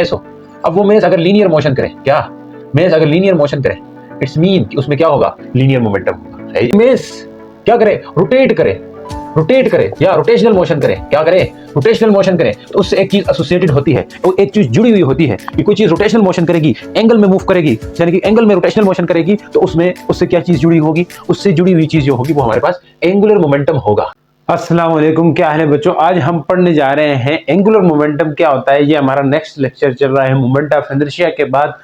Mess हो, अब वो मेस अगर लीनियर मोशन करे, क्या मेस अगर लीनियर मोशन करे, इट्स मीन कि उसमें क्या होगा, लीनियर मोमेंटम होगा। मेस क्या करे, रोटेट करे या रोटेशनल मोशन करे, क्या करे, रोटेशनल मोशन करे, तो उससे एक चीज एसोसिएटेड होती है, वो एक चीज जुड़ी हुई होती है कि कोई चीज रोटेशनल मोशन करेगी, एंगल में मूव करेगी, यानी कि एंगल में रोटेशनल मोशन करेगी, तो उसमें उससे क्या चीज जुड़ी होगी, उससे जुड़ी हुई चीज जो होगी वो हमारे पास एंगुलर मोमेंटम होगा। अस्सलाम वालेकुम, क्या हाल है बच्चों। आज हम पढ़ने जा रहे हैं एंगुलर मोमेंटम क्या होता है। ये हमारा नेक्स्ट लेक्चर चल रहा है मोमेंट ऑफ इनर्शिया के बाद।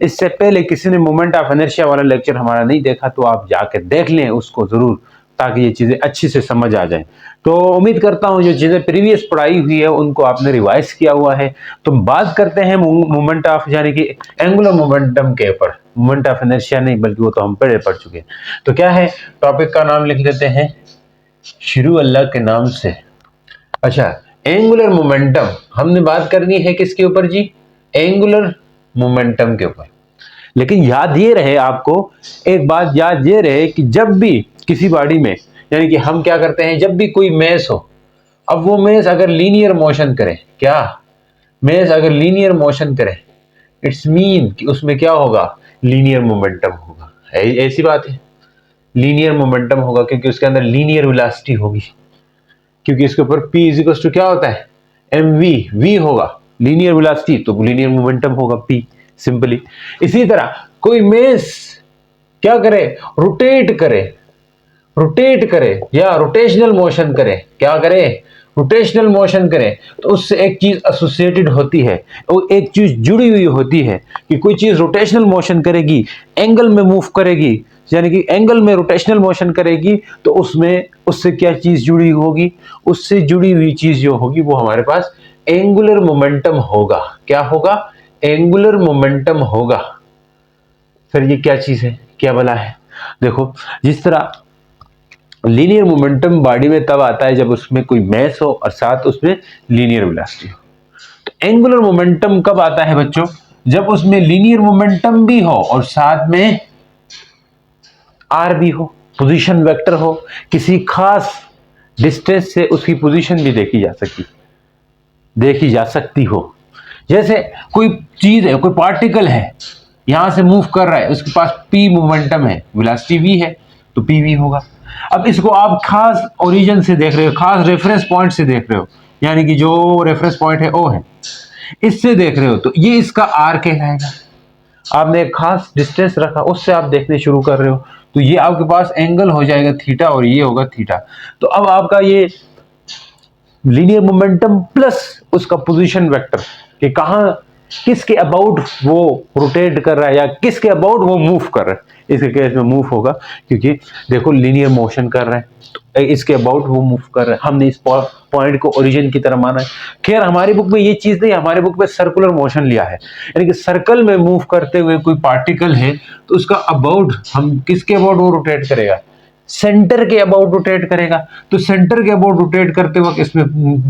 इससे पहले किसी ने मोमेंट ऑफ इनर्शिया वाला लेक्चर हमारा नहीं देखा तो आप जाके देख लें उसको जरूर, ताकि ये चीजें अच्छी से समझ आ जाएं। तो उम्मीद करता हूं जो चीजें प्रीवियस पढ़ाई हुई है उनको आपने रिवाइज किया हुआ है। तो बात करते हैं मोमेंट ऑफ यानी कि एंगुलर मोमेंटम के ऊपर। मोमेंट ऑफ इनर्शिया नहीं, बल्कि वो तो हम पढ़ चुके हैं। तो क्या है, टॉपिक का नाम लिख देते हैं शुरू अल्लाह के नाम से। अच्छा, एंगुलर मोमेंटम हमने बात करनी है किसके ऊपर जी, एंगुलर मोमेंटम के ऊपर। लेकिन याद ये रहे आपको, एक बात याद ये रहे कि जब भी किसी बॉडी में, यानी कि हम क्या करते हैं, जब भी कोई मेस हो, अब वो मेस अगर लीनियर मोशन करे, क्या मेस अगर लीनियर मोशन करे, इट्स मीन कि उसमें क्या होगा, लीनियर मोमेंटम होगा। ऐसी बात है, लीनियर मोमेंटम होगा क्योंकि उसके अंदर लीनियर वेलोसिटी होगी, क्योंकि इसके ऊपर P इक्वल टू क्या होता है, mv, v होगा लीनियर वेलोसिटी, तो लीनियर मोमेंटम होगा P, सिंपली। इसी तरह कोई मेस क्या करे, रोटेट करे या रोटेशनल मोशन करे, क्या करे, रोटेशनल मोशन करे, तो उससे एक चीज एसोसिएटेड होती है, वो एक चीज जुड़ी हुई होती है कि कोई चीज रोटेशनल मोशन करेगी, एंगल में मूव करेगी, यानी कि एंगल में रोटेशनल मोशन करेगी, तो उसमें उससे क्या चीज जुड़ी होगी, उससे जुड़ी हुई चीज जो होगी वो हमारे पास एंगुलर मोमेंटम होगा। क्या होगा, एंगुलर मोमेंटम होगा। फिर ये क्या चीज है, क्या भला है, देखो जिस तरह लीनियर मोमेंटम बॉडी में तब आता है जब उसमें कोई मैस हो और साथ उसमें लीनियर वेलोसिटी हो। तो एंगुलर मोमेंटम कब आता है बच्चों, जब उसमें लीनियर मोमेंटम भी हो और साथ में आर भी हो, पोजीशन वेक्टर हो, किसी खास डिस्टेंस से उसकी पोजीशन भी देखी जा सकती हो। जैसे कोई चीज है, कोई पार्टिकल है, यहां से मूव कर रहा है, उसके पास पी मोमेंटम है, वेलोसिटी वी है, तो पी वी होगा। अब इसको आप खास ओरिजिन से देख रहे हो, खास रेफरेंस पॉइंट से देख रहे हो, यानी कि जो रेफरेंस पॉइंट है ओ है, इससे देख रहे हो, तो ये इसका आर कहलाएगा। आपने एक खास डिस्टेंस रखा, उससे आप देखने शुरू कर रहे हो, तो ये आपके पास एंगल हो जाएगा थीटा और ये होगा थीटा। तो अब आपका ये लीनियर मोमेंटम प्लस उसका पोजीशन वेक्टर कि कहां किसके अबाउट वो रोटेट कर रहा है या किसके अबाउट वो मूव कर रहा है। इसके केस में मूव होगा क्योंकि देखो लीनियर मोशन कर रहा है, तो इसके अबाउट वो मूव कर रहा है। हमने इस पॉइंट को ओरिजिन की तरह माना है। खैर हमारी बुक में ये चीज नहीं, हमारे बुक में सर्कुलर मोशन लिया है, यानी कि सर्कल में मूव करते हुए कोई पार्टिकल है, तो उसका अबाउट हम किसके अबाउट वो रोटेट करेगा, सेंटर के अबाउट रोटेट करेगा। तो सेंटर के अबाउट रोटेट करते वक्त इसमें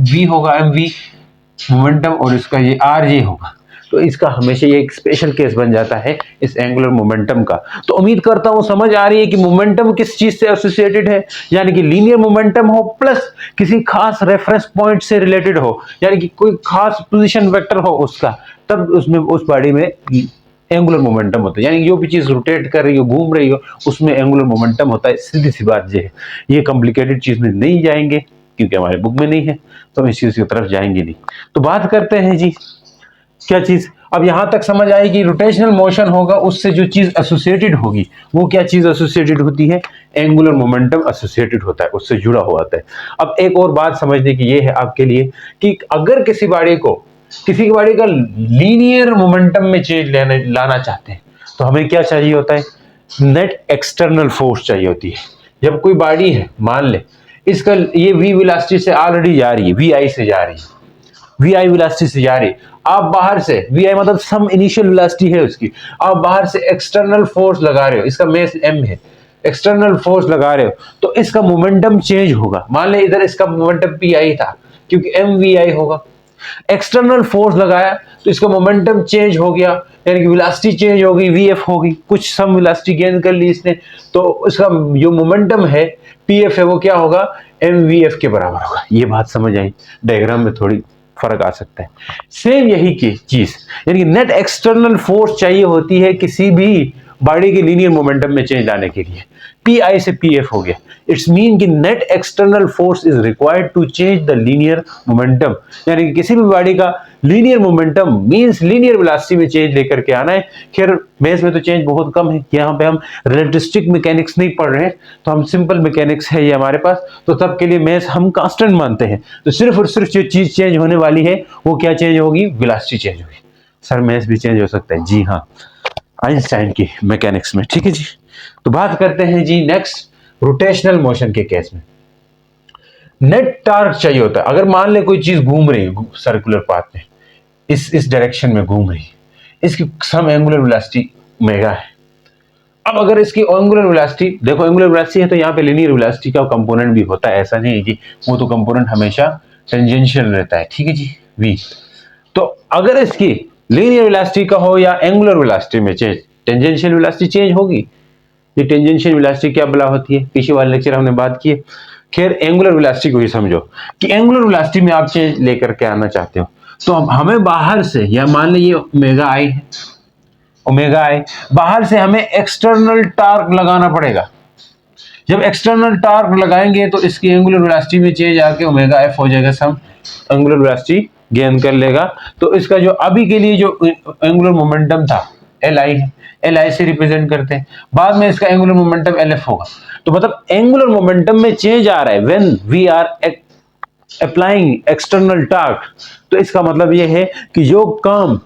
v होगा, mv मोमेंटम, और इसका ये rj होगा। तो इसका हमेशा ये एक स्पेशल केस बन जाता है इस एंगुलर मोमेंटम का। तो उम्मीद करता हूं समझ आ रही है कि मोमेंटम किस चीज से एसोसिएटेड है, यानी कि लीनियर मोमेंटम हो प्लस किसी खास रेफरेंस पॉइंट से रिलेटेड हो, यानी कि कोई खास पोजीशन वेक्टर हो उसका, तब उसमें उस बॉडी में एंगुलर मोमेंटम होता है। यानी जो भी चीज रोटेट कर रही हो, घूम रही हो, उसमें एंगुलर मोमेंटम होता है। सीधी सी बात ये है, ये कॉम्प्लिकेटेड चीज में नहीं जाएंगे क्योंकि हमारे बुक में नहीं है, तो हम इस चीज की तरफ जाएंगे नहीं। तो बात करते हैं जी क्या चीज, अब यहां तक समझ आएगी, रोटेशनल मोशन होगा, उससे जो चीज एसोसिएटेड होगी वो क्या चीज एसोसिएटेड होती है, एंगुलर मोमेंटम एसोसिएटेड होता है, उससे जुड़ा हुआ होता है। अब एक और बात समझने की ये है आपके लिए कि अगर किसी की बॉडी का लीनियर मोमेंटम में चेंज लाना चाहते हैं, तो हमें क्या चाहिए होता है, नेट एक्सटर्नल फोर्स चाहिए होती है। जब कोई बॉडी है, मान ले इसका ये वी वेलोसिटी से ऑलरेडी जा रही है, वी आई से जा रही है, वी आई वेलोसिटी से जा रही है, आप बाहर से, वी आई मतलब सम इनिशियल वेलोसिटी है उसकी, आप बाहर से एक्सटर्नल फोर्स लगा रहे हो, इसका मेस एम है, एक्सटर्नल फोर्स लगा रहे हो, तो इसका मोमेंटम चेंज होगा। मान ले इधर इसका मोमेंटम पी आई था, क्योंकि एम वी आई होगा, एक्सटर्नल फोर्स लगाया तो इसका मोमेंटम चेंज हो गया, यानी कि वेलोसिटी चेंज हो गई, वीएफ होगी, कुछ सम वेलोसिटी गेन कर ली इसने, तो इसका जो मोमेंटम है पीएफ है वो क्या होगा, एमवीएफ के बराबर होगा। ये बात समझ आई, डायग्राम में थोड़ी फर्क आ सकता है। सेम यही की चीज, यानी कि नेट एक्सटर्नल फोर्स चाहिए होती है किसी भी बॉडी के लीनियर मोमेंटम में चेंज लाने के लिए। पी आई से पी एफ हो गया, इट्स मीन कि net external force is required to change the linear momentum, यानी कि किसी भी बॉडी का linear momentum means linear velocity में चेंज लेकर के आना है। खैर मैथ्स में तो चेंज बहुत कम है, यहाँ पे हम रिलेटिविस्टिक मैकेनिक्स नहीं पढ़ रहे हैं, तो हम सिंपल मैकेनिक्स है ये हमारे पास, तो तब के लिए मैथ्स हम कांस्टेंट मानते हैं। तो सिर्फ और सिर्फ जो चीज चेंज होने वाली है वो क्या चेंज होगी, वेलोसिटी चेंज होगी। सर मैथ्स भी चेंज हो सकता है, जी हाँ, आइंस्टाइन की मैकेनिक्स में, ठीक है जी। तो बात करते हैं जी नेक्स्ट रोटेशनल मोशन के केस में। नेट टार्क चाहिए होता है, अगर मान ले कोई चीज घूम रही है सर्कुलर पाथ में, इस डायरेक्शन में घूम रही है, इसकी सम एंगुलर वेलोसिटी ओमेगा है। अब अगर इसकी एंगुलर वेलोसिटी देखो, एंगुलर वेलोसिटी है तो यहाँ पे लीनियर वेलोसिटी का कंपोनेंट भी होता है, ऐसा नहीं है कि वो तो कंपोनेंट हमेशा टेंजेंशियल रहता है, ठीक है जी v। तो अगर इसकी लीनियर वेलोसिटी का हो या एंगुलर वेलोसिटी में चेंज, टेंजेंशियल वेलोसिटी चेंज होगी। ये टेंजेंशियल वेलोसिटी क्या बला होती है, पिछले वाले लेक्चर हमने बात की है। खैर एंगुलर वेलोसिटी को ही समझो कि एंगुलर वेलोसिटी में आप चेंज लेकर के आना चाहते हो, तो हमें बाहर से, या मान लीजिए ओमेगा आई है, ओमेगा आई, बाहर से हमें एक्सटर्नल टार्क लगाना पड़ेगा। जब एक्सटर्नल टार्क लगाएंगे तो इसकी एंगुलर वेलोसिटी में चेंज आके ओमेगा एफ हो जाएगा, सम एंगुलर वेलोसिटी गेन कर लेगा। तो इसका जो अभी के लिए जो एंगुलर मोमेंटम था एल आई है, एल आई से रिप्रेजेंट करते हैं, बाद में इसका एंगुलर मोमेंटम एल एफ होगा। तो मतलब एंगुलर मोमेंटम में चेंज आ रहा है when we are applying external torque. तो इसका मतलब यह है कि जो काम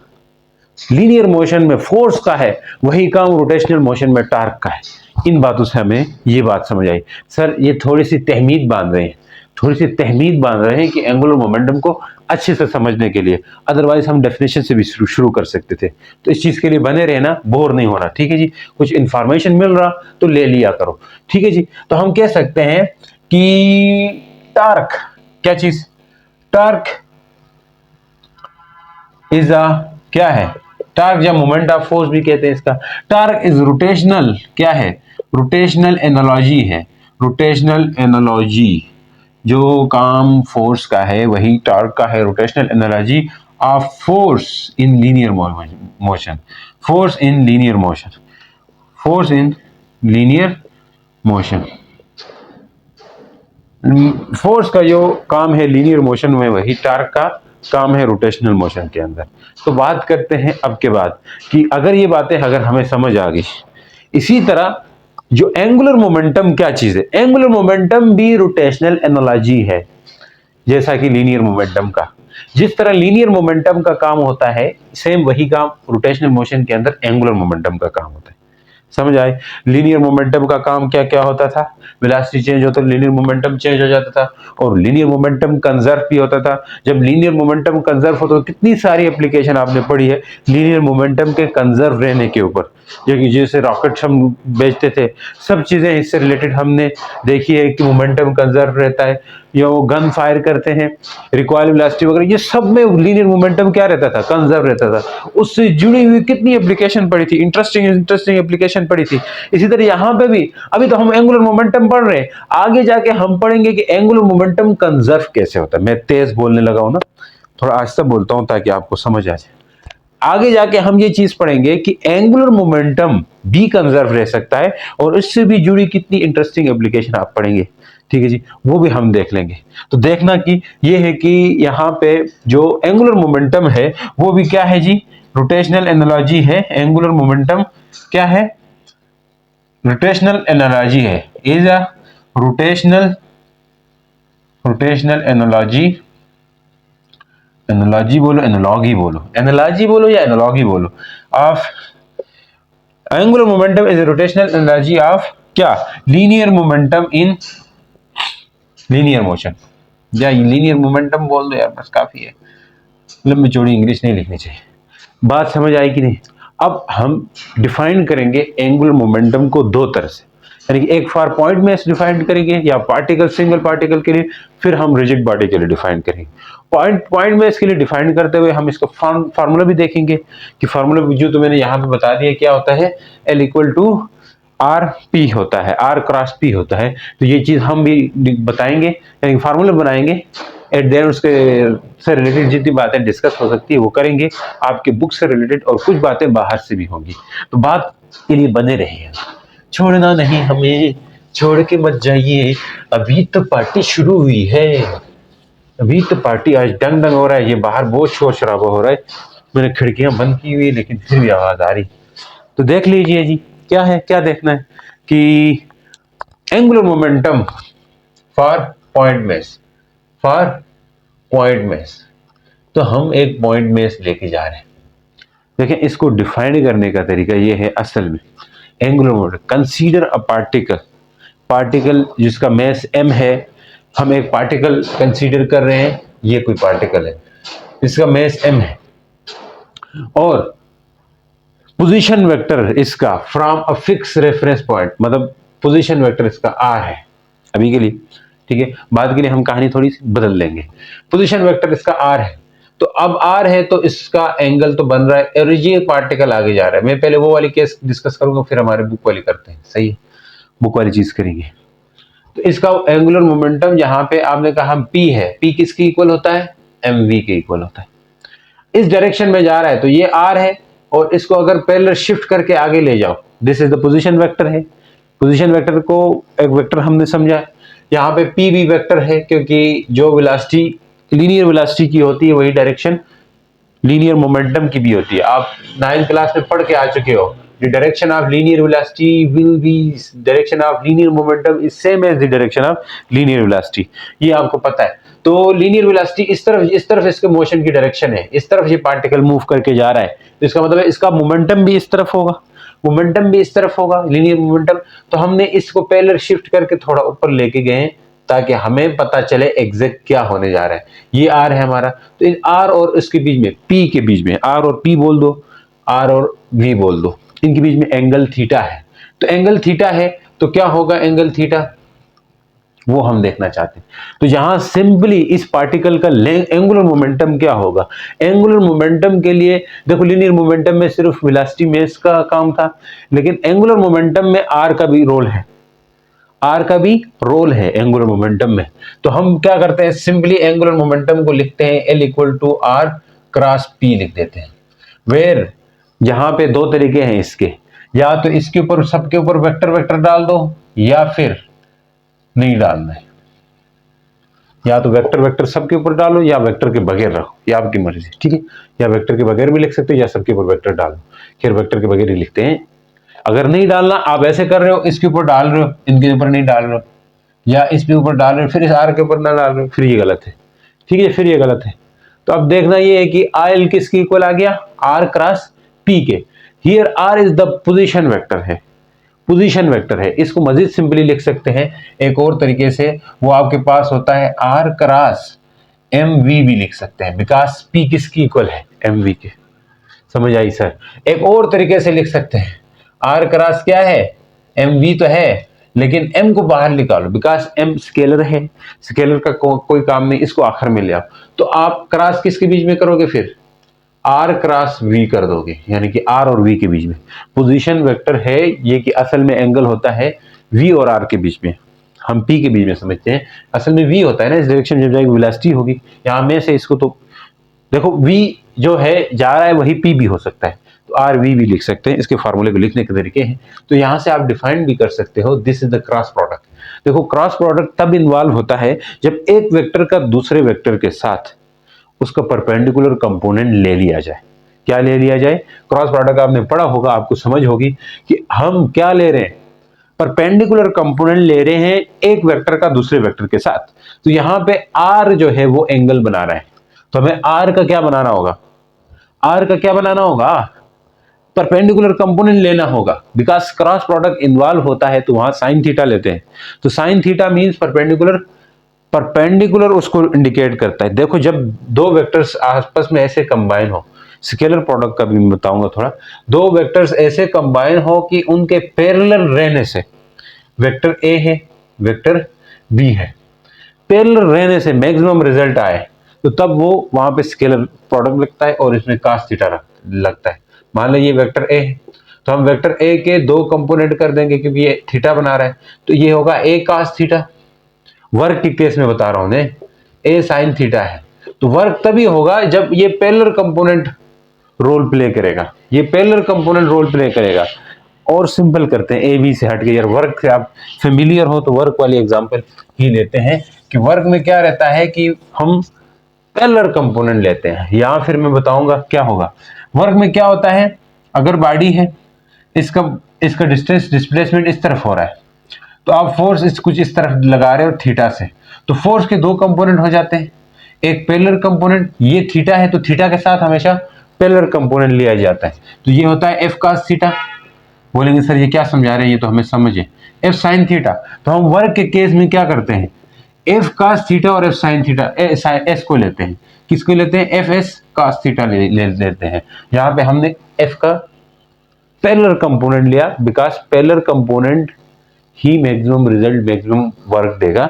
लीनियर मोशन में फोर्स का है वही काम रोटेशनल मोशन में टार्क का है। इन बातों से हमें ये बात समझ आई। सर ये थोड़ी सी तहमीद बांध रहे हैं, थोड़ी सी तहमीद बांध रहे हैं कि एंगुलर मोमेंटम को अच्छे से समझने के लिए, अदरवाइज हम डेफिनेशन से भी शुरू कर सकते थे। तो इस चीज के लिए बने रहना, बोर नहीं होना, ठीक है जी। कुछ इंफॉर्मेशन मिल रहा तो ले लिया करो, ठीक है जी। तो हम कह सकते हैं कि टार्क क्या चीज, टार्क इज अ क्या है, टार्क या मोमेंट ऑफ फोर्स भी कहते हैं इसका। टार्क इज रोटेशनल, क्या है, रोटेशनल एनालॉजी है, रोटेशनल एनालॉजी, जो काम फोर्स का है वही टार्क का है, rotational analogy of force in linear motion, force in linear motion, force in linear motion. Force का जो काम है लीनियर मोशन में वही टार्क का काम है रोटेशनल मोशन के अंदर। तो बात करते हैं अब के बाद कि अगर ये बातें अगर हमें समझ आ गई, इसी तरह जो एंगुलर मोमेंटम क्या चीज है, एंगुलर मोमेंटम भी रोटेशनल एनालॉजी है जैसा कि लीनियर मोमेंटम का। जिस तरह लीनियर मोमेंटम का काम होता है सेम वही काम रोटेशनल मोशन के अंदर एंगुलर मोमेंटम का काम होता है। समझ आए, लीनियर मोमेंटम का काम क्या क्या होता था, वेलोसिटी चेंज होता, लीनियर मोमेंटम चेंज हो जाता था, और लीनियर मोमेंटम कंजर्व भी होता था। जब लीनियर मोमेंटम कंजर्व होता तो कितनी सारी एप्लीकेशन आपने पढ़ी है लीनियर मोमेंटम के कंजर्व रहने के ऊपर, जैसे रॉकेट हम बेचते थे, सब चीजें इससे रिलेटेड हमने देखी है कि मोमेंटम कंजर्व रहता है, या वो गन फायर करते हैं, रिकॉइल वेलोसिटी वगैरह, ये सब में लीनियर मोमेंटम क्या रहता था, कंजर्व रहता था। उससे जुड़ी हुई कितनी एप्लीकेशन पड़ी थी, इंटरेस्टिंग एप्लीकेशन पड़ी थी। इसी तरह यहाँ पे भी, अभी तो हम एंगुलर मोमेंटम पढ़ रहे हैं, आगे जाके हम पढ़ेंगे कि एंगुलर मोमेंटम कंजर्व कैसे होता है। मैं तेज बोलने लगा हूं ना, थोड़ा आहिस्ता बोलता हूं ताकि आपको समझ आ जाए। आगे जाके हम ये चीज पढ़ेंगे कि एंगुलर मोमेंटम भी कंजर्व रह सकता है, और इससे भी जुड़ी कितनी इंटरेस्टिंग एप्लीकेशन आप पढ़ेंगे, ठीक है जी, वो भी हम देख लेंगे। तो देखना कि ये है कि यहाँ पे जो एंगुलर मोमेंटम है वो भी क्या है जी, रोटेशनल एनालॉजी है। एंगुलर मोमेंटम क्या है, रोटेशनल एनालॉजी है, is a rotational analogy, analogy बोलो, एनालॉगी बोलो, एनालॉजी बोलो या एनालॉगी बोलो, of angular momentum is rotational analogy of क्या, linear momentum in linear motion, या लीनियर मोमेंटम बोल दो यार, बस काफी है, लंबी चौड़ी इंग्लिश नहीं लिखनी चाहिए। बात समझ आई कि नहीं। अब हम डिफाइन करेंगे एंगुलर मोमेंटम को दो तरह से, यानी कि एक फॉर पॉइंट में डिफाइन करेंगे या पार्टिकल, सिंगल पार्टिकल के लिए, फिर हम रिजिड बॉडी के लिए डिफाइन करेंगे। पॉइंट में इसके लिए डिफाइन करते हुए हम इसका फार्मूला भी देखेंगे कि फार्मूला जो तो मैंने यहाँ पे बता दिया क्या होता है, L equal to R P होता है, आर क्रॉस पी होता है। तो ये चीज हम भी बताएंगे, यानी फार्मूला बनाएंगे एट द एंड उसके से रिलेटेड जितनी बातें डिस्कस हो सकती है वो करेंगे, आपके बुक से रिलेटेड, और कुछ बातें बाहर से भी होंगी। तो बात के लिए बने रहिए, छोड़ना नहीं हमें, छोड़ के मत जाइए, अभी तो पार्टी शुरू हुई है, अभी तो पार्टी, आज डंग डंग हो रहा है, ये बाहर बहुत शोर शराबा हो रहा है, मैंने खिड़कियां बंद की हुई लेकिन फिर भी आवाज आ रही। तो देख लीजिए जी, क्या है, क्या देखना है कि angular momentum for point mess, for point mess, तो हम एक पॉइंट मेस लेके जा रहे हैं। देखिए इसको डिफाइन करने का तरीका ये है, असल में angular momentum, consider a particle, particle जिसका मैस m है, हम एक पार्टिकल कंसीडर कर रहे हैं, ये कोई पार्टिकल है, इसका मैस m है, और पोजीशन वेक्टर इसका from a fix reference point, मतलब पोजीशन वेक्टर इसका r है अभी के लिए, ठीक है, बाद के लिए हम कहानी थोड़ी सी बदल लेंगे। पोजीशन वेक्टर इसका r है, तो अब r है तो इसका एंगल तो बन रहा है, और ये पार्टिकल आगे जा रहा है। मैं पहले वो वाली केस डिस्कस करूंगा, फिर हमारे बुक वाली करते हैं, सही है, बुक वाली चीज करेंगे। तो इसका एंगुलर मोमेंटम यहाँ पे आपने कहा p है, p किसके इक्वल होता है, mv के इक्वल होता है, इस डायरेक्शन में जा रहा है तो ये r है, और इसको अगर पैरेलल शिफ्ट करके आगे ले जाओ, this is the position vector है। पोजीशन वेक्टर को एक वेक्टर हमने समझा, यहाँ पे p भी वेक्टर है, क्योंकि जो वेलोसिटी लीनियर वेलोसिटी की होती है वही डायरेक्शन लीनियर मोमेंटम की भी होती है। आप 9th क्लास में पढ़ के आ चुके हो, the direction of linear velocity will be direction of linear momentum is same as the direction of linear velocity, ये आपको पता है। तो लीनियर वेलोसिटी इस तरफ इसके मोशन की डायरेक्शन है, इस तरफ ये पार्टिकल मूव करके जा रहा है, तो इसका मतलब है इसका मोमेंटम भी इस तरफ होगा, मोमेंटम भी इस तरफ होगा, लीनियर मोमेंटम। तो हमने इसको पैरेलल शिफ्ट करके थोड़ा ऊपर लेके गए हैं ताकि हमें पता चले एग्जैक्ट क्या होने जा रहा है। ये r है हमारा, तो इन r और इसके बीच में, p के बीच में, r और p बोल दो, r और v बोल दो, इनके बीच में एंगल थीटा है। तो एंगल थीटा है तो क्या होगा एंगल थीटा, वो हम देखना चाहते हैं। तो यहां सिंपली इस पार्टिकल का एंगुलर मोमेंटम क्या होगा, एंगुलर मोमेंटम के लिए देखो, लीनियर मोमेंटम में सिर्फ वेलोसिटी मेस का काम था, लेकिन एंगुलर मोमेंटम में r का भी रोल है, r का भी रोल है एंगुलर मोमेंटम में। तो हम क्या करते हैं, सिंपली एंगुलर मोमेंटम को लिखते हैं L equal to r cross p लिख देते हैं, वेयर यहां पे दो तरीके हैं इसके, या तो इसके ऊपर सबके ऊपर वेक्टर वेक्टर डाल दो, या फिर नहीं डालना है, या तो वेक्टर वेक्टर सबके ऊपर डालो या वेक्टर के बगैर रखो, ये आपकी मर्जी, ठीक है, या वेक्टर के बगैर भी लिख सकते हो या सबके ऊपर वेक्टर डालो, फिर वेक्टर के बगैर ही लिखते हैं। अगर नहीं डालना, आप ऐसे कर रहे हो, इसके ऊपर डाल रहे हो, इनके ऊपर नहीं डाल रहे हो, या इसके ऊपर डाल रहे हो फिर इस आर के ऊपर ना डाल रहे हो, फिर ये गलत है, ठीक है, फिर ये गलत है। तो अब देखना ये है कि आयल किसकी इक्वल आ गया, आर क्रॉस पी के। Here R is the position vector है, पोजीशन वेक्टर है, इसको मजीद सिंपली लिख सकते हैं एक और तरीके से, वो आपके पास होता है आर क्रॉस एम वी भी लिख सकते हैं, बिकॉज पी किसकी इक्वल है, एम वी के। समझ आई सर? एक और तरीके से लिख सकते हैं, आर क्रॉस क्या है, एम वी तो है, लेकिन एम को बाहर निकालो, बिकॉज एम स्केलर है, स्केलर का कोई काम नहीं, इसको आखिर में ले आओ। तो आप क्रॉस किसके बीच में करोगे, फिर आर क्रॉस वी कर दोगे, यानी कि आर और वी के बीच में पोजीशन वेक्टर है ये, कि असल में एंगल होता है वी और आर के बीच में, हम पी के बीच में समझते हैं, असल में वी होता है ना, इस डायरेक्शन में जब जाएगी वेलोसिटी होगी, यहां में से इसको तो देखो वी जो है जा रहा है वही पी भी हो सकता है, तो आर वी भी लिख सकते हैं, इसके फार्मूले को लिखने के तरीके हैं। तो यहां से आप डिफाइन भी कर सकते हो, this is the cross product. देखो क्रॉस प्रोडक्ट तब इन्वॉल्व होता है जब एक वेक्टर का दूसरे वेक्टर के साथ उसका परपेंडिकुलर कंपोनेंट ले लिया जाए। क्या ले लिया जाए, क्रॉस प्रोडक्ट आपने पढ़ा होगा, आपको समझ होगी कि हम क्या ले रहे हैं, परपेंडिकुलर कंपोनेंट ले रहे हैं एक वेक्टर का दूसरे वेक्टर के साथ। तो यहां पे आर जो है वो एंगल बना रहा है, तो हमें आर का क्या बनाना होगा, आर का क्या बनाना होगा, परपेंडिकुलर कंपोनेंट लेना होगा, बिकॉज क्रॉस प्रोडक्ट इन्वॉल्व होता है तो वहां साइन थीटा लेते हैं। तो sine theta means perpendicular, perpendicular उसको इंडिकेट करता है। देखो जब दो वेक्टर्स आपस में ऐसे कंबाइन हो, स्केलर प्रोडक्ट का भी मैं बताऊंगा थोड़ा, दो वेक्टर्स ऐसे कंबाइन हो कि उनके पैरेलल रहने से, वेक्टर ए है वेक्टर बी है, पैरेलल रहने से मैक्सिमम रिजल्ट आए, तो तब वो वहां पे स्केलर प्रोडक्ट लगता है और इसमें कास थीटा लगता है। मान लो ये वेक्टर ए है, तो हम वेक्टर ए के दो कंपोनेंट कर देंगे क्योंकि ये थीटा बना रहा है, तो ये होगा ए कास थीटा, वर्ग के केस में बता रहा हूं, ए साइन थीटा है, तो वर्क तभी होगा जब ये पैरेलल कंपोनेंट रोल प्ले करेगा, ये पैरेलल कंपोनेंट रोल प्ले करेगा। और सिंपल करते हैं, ए बी से हट के, यार वर्क से आप फेमिलियर हो तो वर्क वाली एग्जांपल ही लेते हैं कि वर्क में क्या रहता है कि हम पैरेलल कंपोनेंट लेते हैं, या फिर मैं बताऊंगा क्या होगा। वर्क में क्या होता है, अगर बॉडी है, इसका डिस्टेंस डिस्प्लेसमेंट इस तरफ हो रहा है, तो आप फोर्स कुछ इस तरफ लगा रहे हो थीटा से, तो फोर्स के दो कंपोनेंट हो जाते हैं, एक पैरेलल कंपोनेंट, ये थीटा है तो थीटा के साथ हमेशा पैरेलल कंपोनेंट लिया जाता है, तो ये होता है एफ कास थीटा। बोलेंगे सर ये क्या समझा रहे हैं, ये तो हमें समझे, एफ साइन थीटा। तो हम वर्क के केस में क्या करते हैं, एफ कास थीटा और एफ साइन थीटा एस को लेते हैं, किसको लेते हैं, एफ एस कास थीटा लेते हैं। यहां पे हमने एफ का पैरेलल कंपोनेंट लिया, because parallel component he maximum result, maximum work देगा,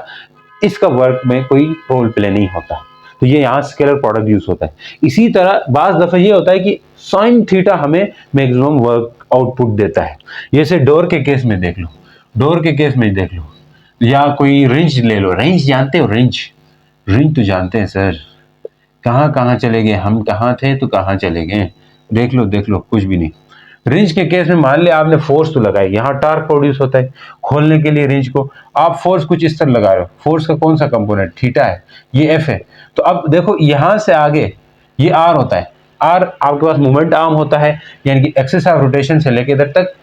इसका वर्क में कोई रोल प्ले नहीं होता, तो ये यहाँ स्केलर प्रोडक्ट यूज होता है। इसी तरह बाज दफा ये होता है कि साइन थीटा हमें मैक्सिमम वर्क आउटपुट देता है। जैसे डोर के केस में देख लो, डोर के केस में देख लो, या कोई रेंज ले लो, रेंज जानते हो, रेंज तो जानते हैं सर, कहाँ कहाँ चले गए हम, कहाँ थे तो कहाँ चले गए, देख लो कुछ भी नहीं। रेंज के केस में मान लिया आपने फोर्स तो लगाई, यहाँ टार्क प्रोड्यूस होता है, खोलने के लिए रेंज को आप फोर्स कुछ इस तरह लगा रहे हो, फोर्स का कौन सा कंपोनेंट, थीटा है, ये एफ है, तो अब देखो यहां से आगे ये आर होता है, आर आपके पास मोमेंट आर्म होता है, यानी कि एक्सिस ऑफ रोटेशन से लेकर इधर तक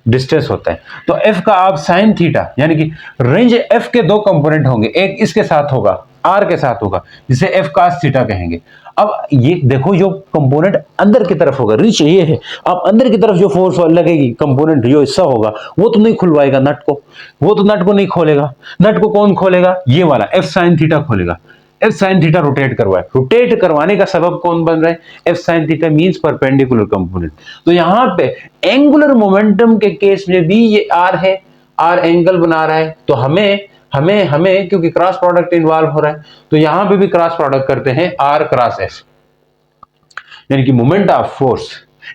डिस्टेंस होता है, तो एफ का आप साइन थीटा, यानी कि रेंज एफ के दो कंपोनेंट होंगे, एक इसके साथ होगा, आर के साथ होगा, जिसे एफ कास थीटा कहेंगे। अब ये देखो जो कंपोनेंट अंदर की तरफ होगा, रिच ये है, अब अंदर की तरफ जो फोर्स लगेगी कंपोनेंट जो हिस्सा होगा वो तो नहीं खुलवाएगा नट को, वो तो नट को नहीं खोलेगा, नट को कौन खोलेगा, ये वाला एफ साइन थीटा खोलेगा। एफ साइन थीटा रोटेट करवाए, रोटेट करवाने का सबब कौन बन रहा है, F sine theta means perpendicular component. तो यहां पे एंगुलर मोमेंटम के केस में भी ये आर है, आर एंगल बना रहा है, तो हमें क्योंकि क्रॉस प्रोडक्ट इन्वॉल्व हो रहा है, तो यहां पे भी क्रॉस प्रोडक्ट करते हैं आर क्रॉस एस, यानी कि moment of force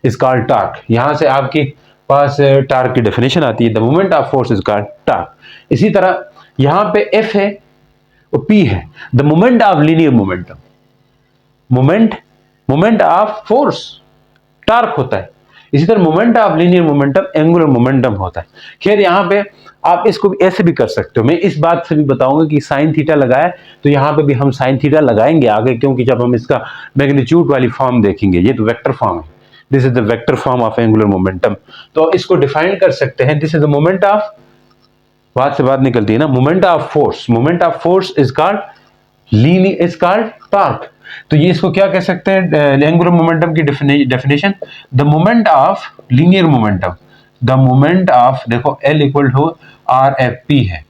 is called torque. यहां से आपके पास टॉर्क की डेफिनेशन आती है, the moment of force is called torque. इसी तरह यहां पे एफ है और पी है, the moment of linear momentum, moment of force torque होता है, इसी तरह moment of linear momentum angular momentum होता है। खैर यहां पे आप इसको भी ऐसे भी कर सकते हो, मैं इस बात से भी बताऊंगा कि साइन थीटा लगाया, तो यहां पे भी हम साइन थीटा लगाएंगे आगे, क्योंकि जब हम इसका मैग्नीट्यूड वाली फॉर्म देखेंगे, ये तो वेक्टर फॉर्म है, this is the vector form of angular momentum, तो इसको डिफाइन कर सकते हैं, this is the moment of, बात से बात निकलती है ना, moment of force is called linear, is called torque. तो ये इसको क्या कह सकते हैं, एंगुलर मोमेंटम की definition, the moment of linear momentum, the moment of, देखो L equal to R F P है,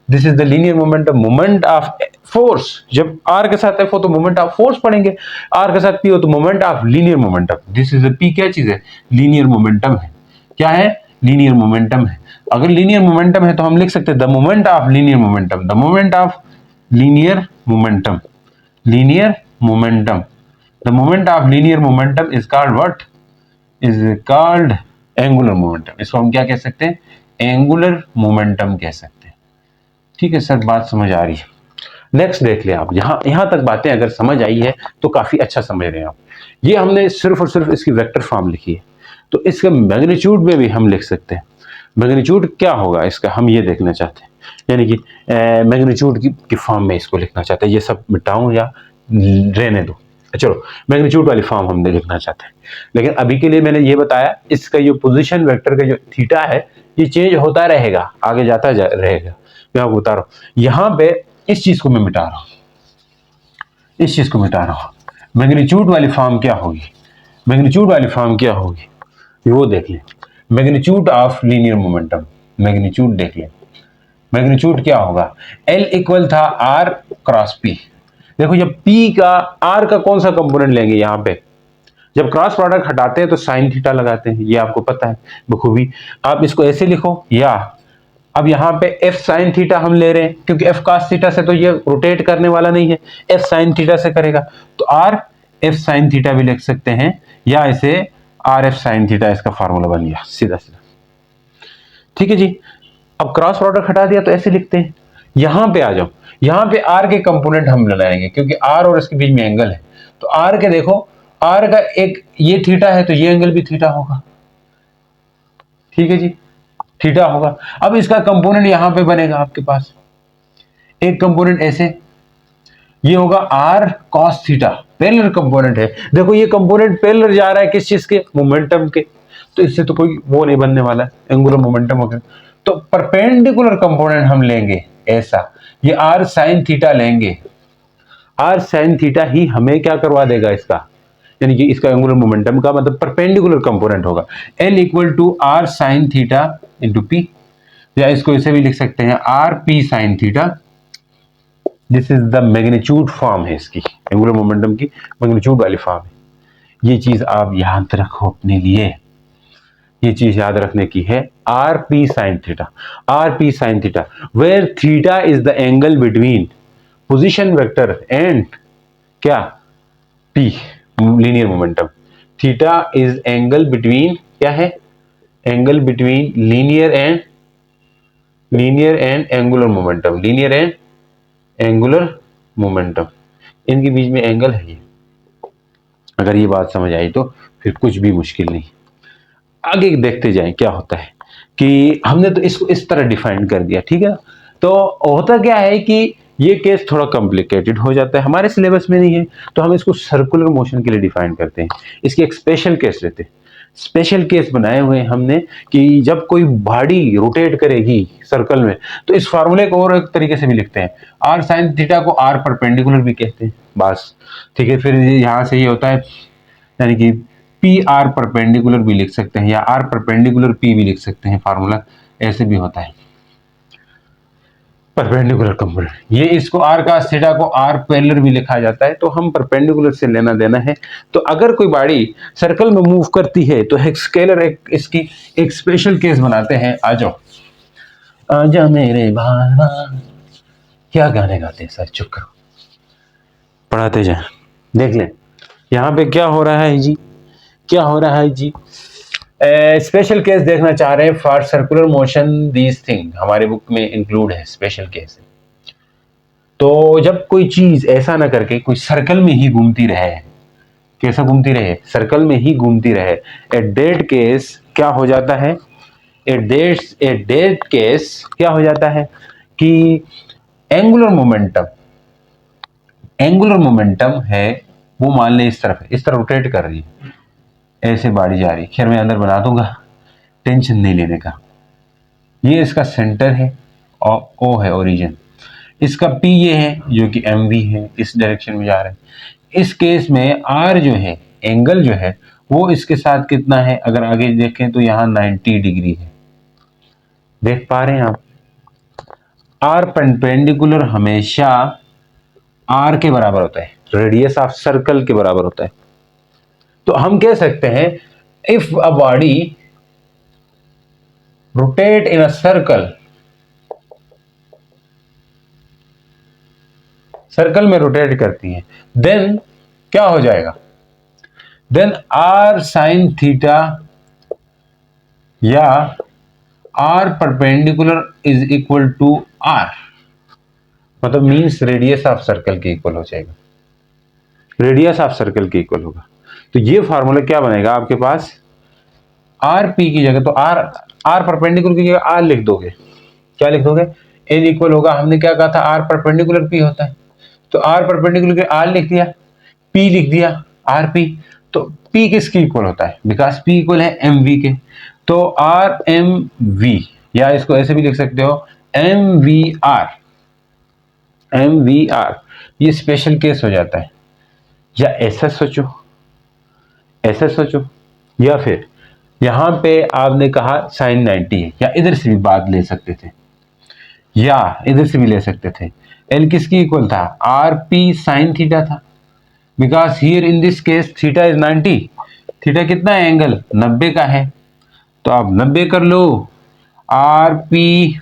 this is the linear momentum, moment of force, जब R के साथ F हो तो मोमेंट ऑफ फोर्स पढ़ेंगे, R के साथ P हो तो moment of linear momentum, this is the P क्या चीज है, लीनियर मोमेंटम है, क्या है, लीनियर मोमेंटम है। अगर लीनियर मोमेंटम है तो हम लिख सकते हैं the moment of linear momentum, the moment of linear momentum, linear momentum, the moment of linear momentum is called what, is called angular momentum. इसको हम क्या कह सकते हैं, एंगुलर मोमेंटम कह सकते हैं। ठीक है सर, बात समझ आ रही है। नेक्स्ट देख ले आप, यहां तक बातें अगर समझ आई है तो काफी अच्छा समझ रहे हैं आप। ये हमने सिर्फ और सिर्फ इसकी वेक्टर फॉर्म लिखी है, तो इसका मैग्नीट्यूड में भी हम लिख सकते हैं, मैग्नीट्यूड क्या होगा इसका, हम ये देखना चाहते हैं, यानी कि मैग्नीट्यूड की फॉर्म में इसको लिखना चाहते हैं, ये सब मिटाऊं या रहने दो, चलो मैग्नीट्यूड वाली फॉर्म हम लिखना चाहते हैं। लेकिन अभी के लिए मैंने ये बताया, इसका जो पोजीशन वेक्टर का जो थीटा है ये चेंज होता रहेगा, आगे जाता रहेगा, मैं आपको बता रहा हूं। यहां पे इस चीज को मैं मिटा रहा हूं, इस चीज को मिटा रहा हूं, मैग्नीट्यूड वाली फॉर्म क्या होगी, मैग्नीट्यूड वाली फॉर्म क्या होगी वो देख लें, magnitude of linear momentum, magnitude देख लें, मैग्नीट्यूड क्या होगा, L इक्वल था R क्रॉस P। देखो जब P का R का कौन सा कंपोनेंट लेंगे, यहां पे जब क्रॉस प्रोडक्ट हटाते हैं तो साइन थीटा लगाते हैं, ये आपको पता है बखूबी। आप इसको ऐसे लिखो, या अब यहां पे F साइन थीटा हम ले रहे हैं, क्योंकि F cos थीटा से तो ये रोटेट करने वाला नहीं है, F साइन थीटा से करेगा, तो R F साइन थीटा भी लिख सकते हैं, या इसे RF साइन थीटा, इसका फार्मूला बन गया सीधा सीधा। ठीक है जी, अब क्रॉस प्रोडक्ट हटा दिया तो ऐसे लिखते हैं। यहां पे आ जाओ, यहाँ पे आर के कंपोनेंट हम लगाएंगे क्योंकि आर और इसके बीच में एंगल है। तो आर के देखो, आर का एक ये थीटा है तो ये एंगल भी थीटा होगा, ठीक है जी, थीटा होगा। अब इसका कंपोनेंट यहां पे बनेगा आपके पास, एक कंपोनेंट ऐसे, ये होगा R cos theta, parallel component है। देखो ये कंपोनेंट पैरेलल जा रहा है किस चीज के, मोमेंटम के, तो इससे तो कोई वो नहीं बनने वाला है, एंगुलर मोमेंटम वगैरह। तो परपेंडिकुलर कंपोनेंट हम लेंगे ऐसा, ये आर साइन थीटा लेंगे, आर साइन थीटा ही हमें क्या करवा देगा इसका, यानी कि इसका एंगुलर मोमेंटम का मतलब परपेंडिकुलर कंपोनेंट होगा। L equal to R sine theta into P, या इसको इसे भी लिख सकते हैं R P sine theta. This is the magnitude form है इसकी, एंगुलर मोमेंटम की मैग्नीट्यूड वाली फॉर्म है। ये चीज आप याद रखो अपने लिए, ये चीज याद रखने की है, r P sine theta, r P sine theta, where theta is the angle between position vector and क्या, p linear momentum. Theta is angle between, क्या है, angle between linear and angular momentum, linear and angular momentum, इनके बीच में angle है ये। अगर ये बात समझ आई तो फिर कुछ भी मुश्किल नहीं। आगे देखते जाएं क्या होता है कि हमने तो इसको इस तरह डिफाइन कर दिया, ठीक है। तो होता क्या है कि ये केस थोड़ा कॉम्प्लिकेटेड हो जाता है, हमारे सिलेबस में नहीं है, तो हम इसको सर्कुलर मोशन के लिए डिफाइन करते हैं। इसकी एक स्पेशल केस लेते हैं, स्पेशल केस बनाए हुए हैं हमने कि जब कोई बॉडी रोटेट करेगी सर्कल में, तो इस फार्मूले को और एक तरीके से भी लिखते हैं, आर साइन थीटा को आर परपेंडिकुलर भी कहते हैं, बस ठीक है। फिर यहां से ये होता है, यानी कि पी आर परपेंडिकुलर भी लिख सकते हैं, या आर परपेंडिकुलर पी भी लिख सकते हैं, फार्मूला ऐसे भी होता है, परपेंडिकुलर कंपोनेंट। ये इसको आर का थीटा को आर पैरेलल भी लिखा जाता है, तो हम परपेंडिकुलर से लेना देना है। तो अगर कोई बॉडी सर्कल में मूव करती है तो एक स्केलर, एक इसकी एक स्पेशल केस बनाते हैं। आ जाओ आजा मेरे बाबा, क्या गाने गाते हैं सर, चुप करो, पढ़ाते जाए। देख लें यहाँ पे क्या हो रहा है जी, क्या हो रहा है जी, स्पेशल केस देखना चाह रहे हैं for circular motion, these thing हमारे बुक में इंक्लूड है, स्पेशल केस। तो जब कोई चीज ऐसा ना करके कोई सर्कल में ही घूमती रहे, कैसा घूमती रहे, सर्कल में ही घूमती रहे, एट दैट केस क्या हो जाता है, एट दैट केस क्या हो जाता है कि एंगुलर मोमेंटम है वो मान ले इस तरफ है, इस तरफ रोटेट कर रही है, ऐसे बाड़ी जा रही है। खैर मैं अंदर बना दूंगा, टेंशन नहीं लेने का। ये इसका सेंटर है और ओ है ओरिजिन, इसका पी ये है जो कि एम वी है, इस डायरेक्शन में जा रहा है। इस केस में आर जो है, एंगल जो है वो इसके साथ कितना है, अगर आगे देखें तो यहाँ 90 डिग्री है, देख पा रहे हैं आप। आर परपेंडिकुलर हमेशा आर के बराबर होता है, रेडियस ऑफ सर्कल के बराबर होता है। तो हम कह सकते हैं if a body rotate in a circle में रोटेट करती है, देन क्या हो जाएगा, देन आर साइन थीटा या R perpendicular is equal to R, मतलब मीन्स रेडियस ऑफ सर्कल के इक्वल हो जाएगा, रेडियस ऑफ सर्कल के इक्वल होगा। तो ये फार्मूला क्या बनेगा आपके पास, आर पी की जगह तो आर परपेंडिकुलर की जगह आर लिख दोगे, क्या लिख दोगे, एल इक्वल होगा, हमने क्या कहा था आर परपेंडिकुलर पी होता है, तो आर परपेंडिकुलर के आर लिख दिया, पी लिख दिया, आर पी। तो पी किसके इक्वल होता है, बिकॉज पी इक्वल है एम वी के, तो आर एम वी, या इसको ऐसे भी लिख सकते हो M V R, M V R, ये स्पेशल केस हो जाता है। या ऐसा सोचो, ऐसा सोचो, या फिर यहां पे आपने कहा साइन 90 है, या इधर से भी बात ले सकते थे, या इधर से भी ले सकते थे, एल किसकी इक्वल था, आर पी साइन थीटा था, because here in this case theta is 90, theta कितना है, एंगल 90 का है, तो आप 90 कर लो, आर पी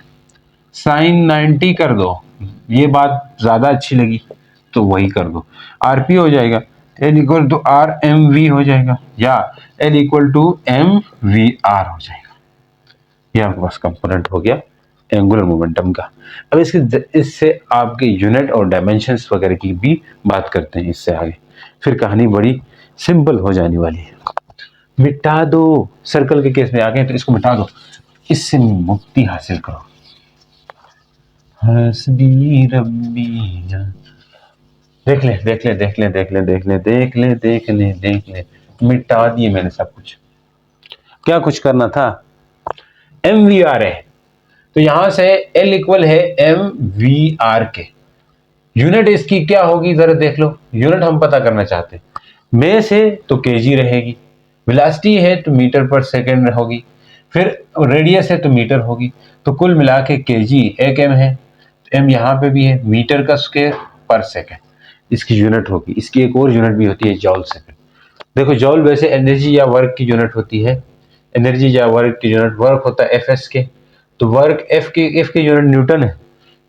साइन 90 कर दो, ये बात ज्यादा अच्छी लगी तो वही कर दो, आर पी हो जाएगा, L equal to R M V हो जाएगा, या L equal to M V R हो जाएगा। ये आपके पास कंपोनेंट हो गया। एंगुलर मोमेंटम का। अब इससे आपके यूनिट और डायमेंशंस वगैरह की भी बात करते हैं इससे आगे, फिर कहानी बड़ी सिंपल हो जाने वाली है। मिटा दो, सर्कल के केस में आ गए तो इसको मिटा दो, इससे मुक्ति हासिल करो। हस्बी रब्बी, देख ले देख ले देख ले देख ले देख ले देख ले देख ले देख ले, मिटा दिए मैंने सब कुछ। क्या कुछ करना था, एम वी आर है तो यहां से एल इक्वल है एम वी आर के। यूनिट इसकी क्या होगी जरा देख लो, यूनिट हम पता करना चाहते हैं। मेस है तो केजी रहेगी, वेलोसिटी है तो मीटर पर सेकंड होगी, फिर रेडियस है तो मीटर होगी, तो कुल मिला के केजी एक एम है, एम यहाँ पे भी है, मीटर का स्क्वायर पर सेकंड इसकी यूनिट होगी। इसकी एक और यूनिट भी होती है जॉल सेकंड। देखो जॉल वैसे एनर्जी या वर्क की यूनिट होती है, एनर्जी या वर्क की यूनिट, वर्क होता है एफ एस के, तो वर्क एफ की यूनिट न्यूटन है,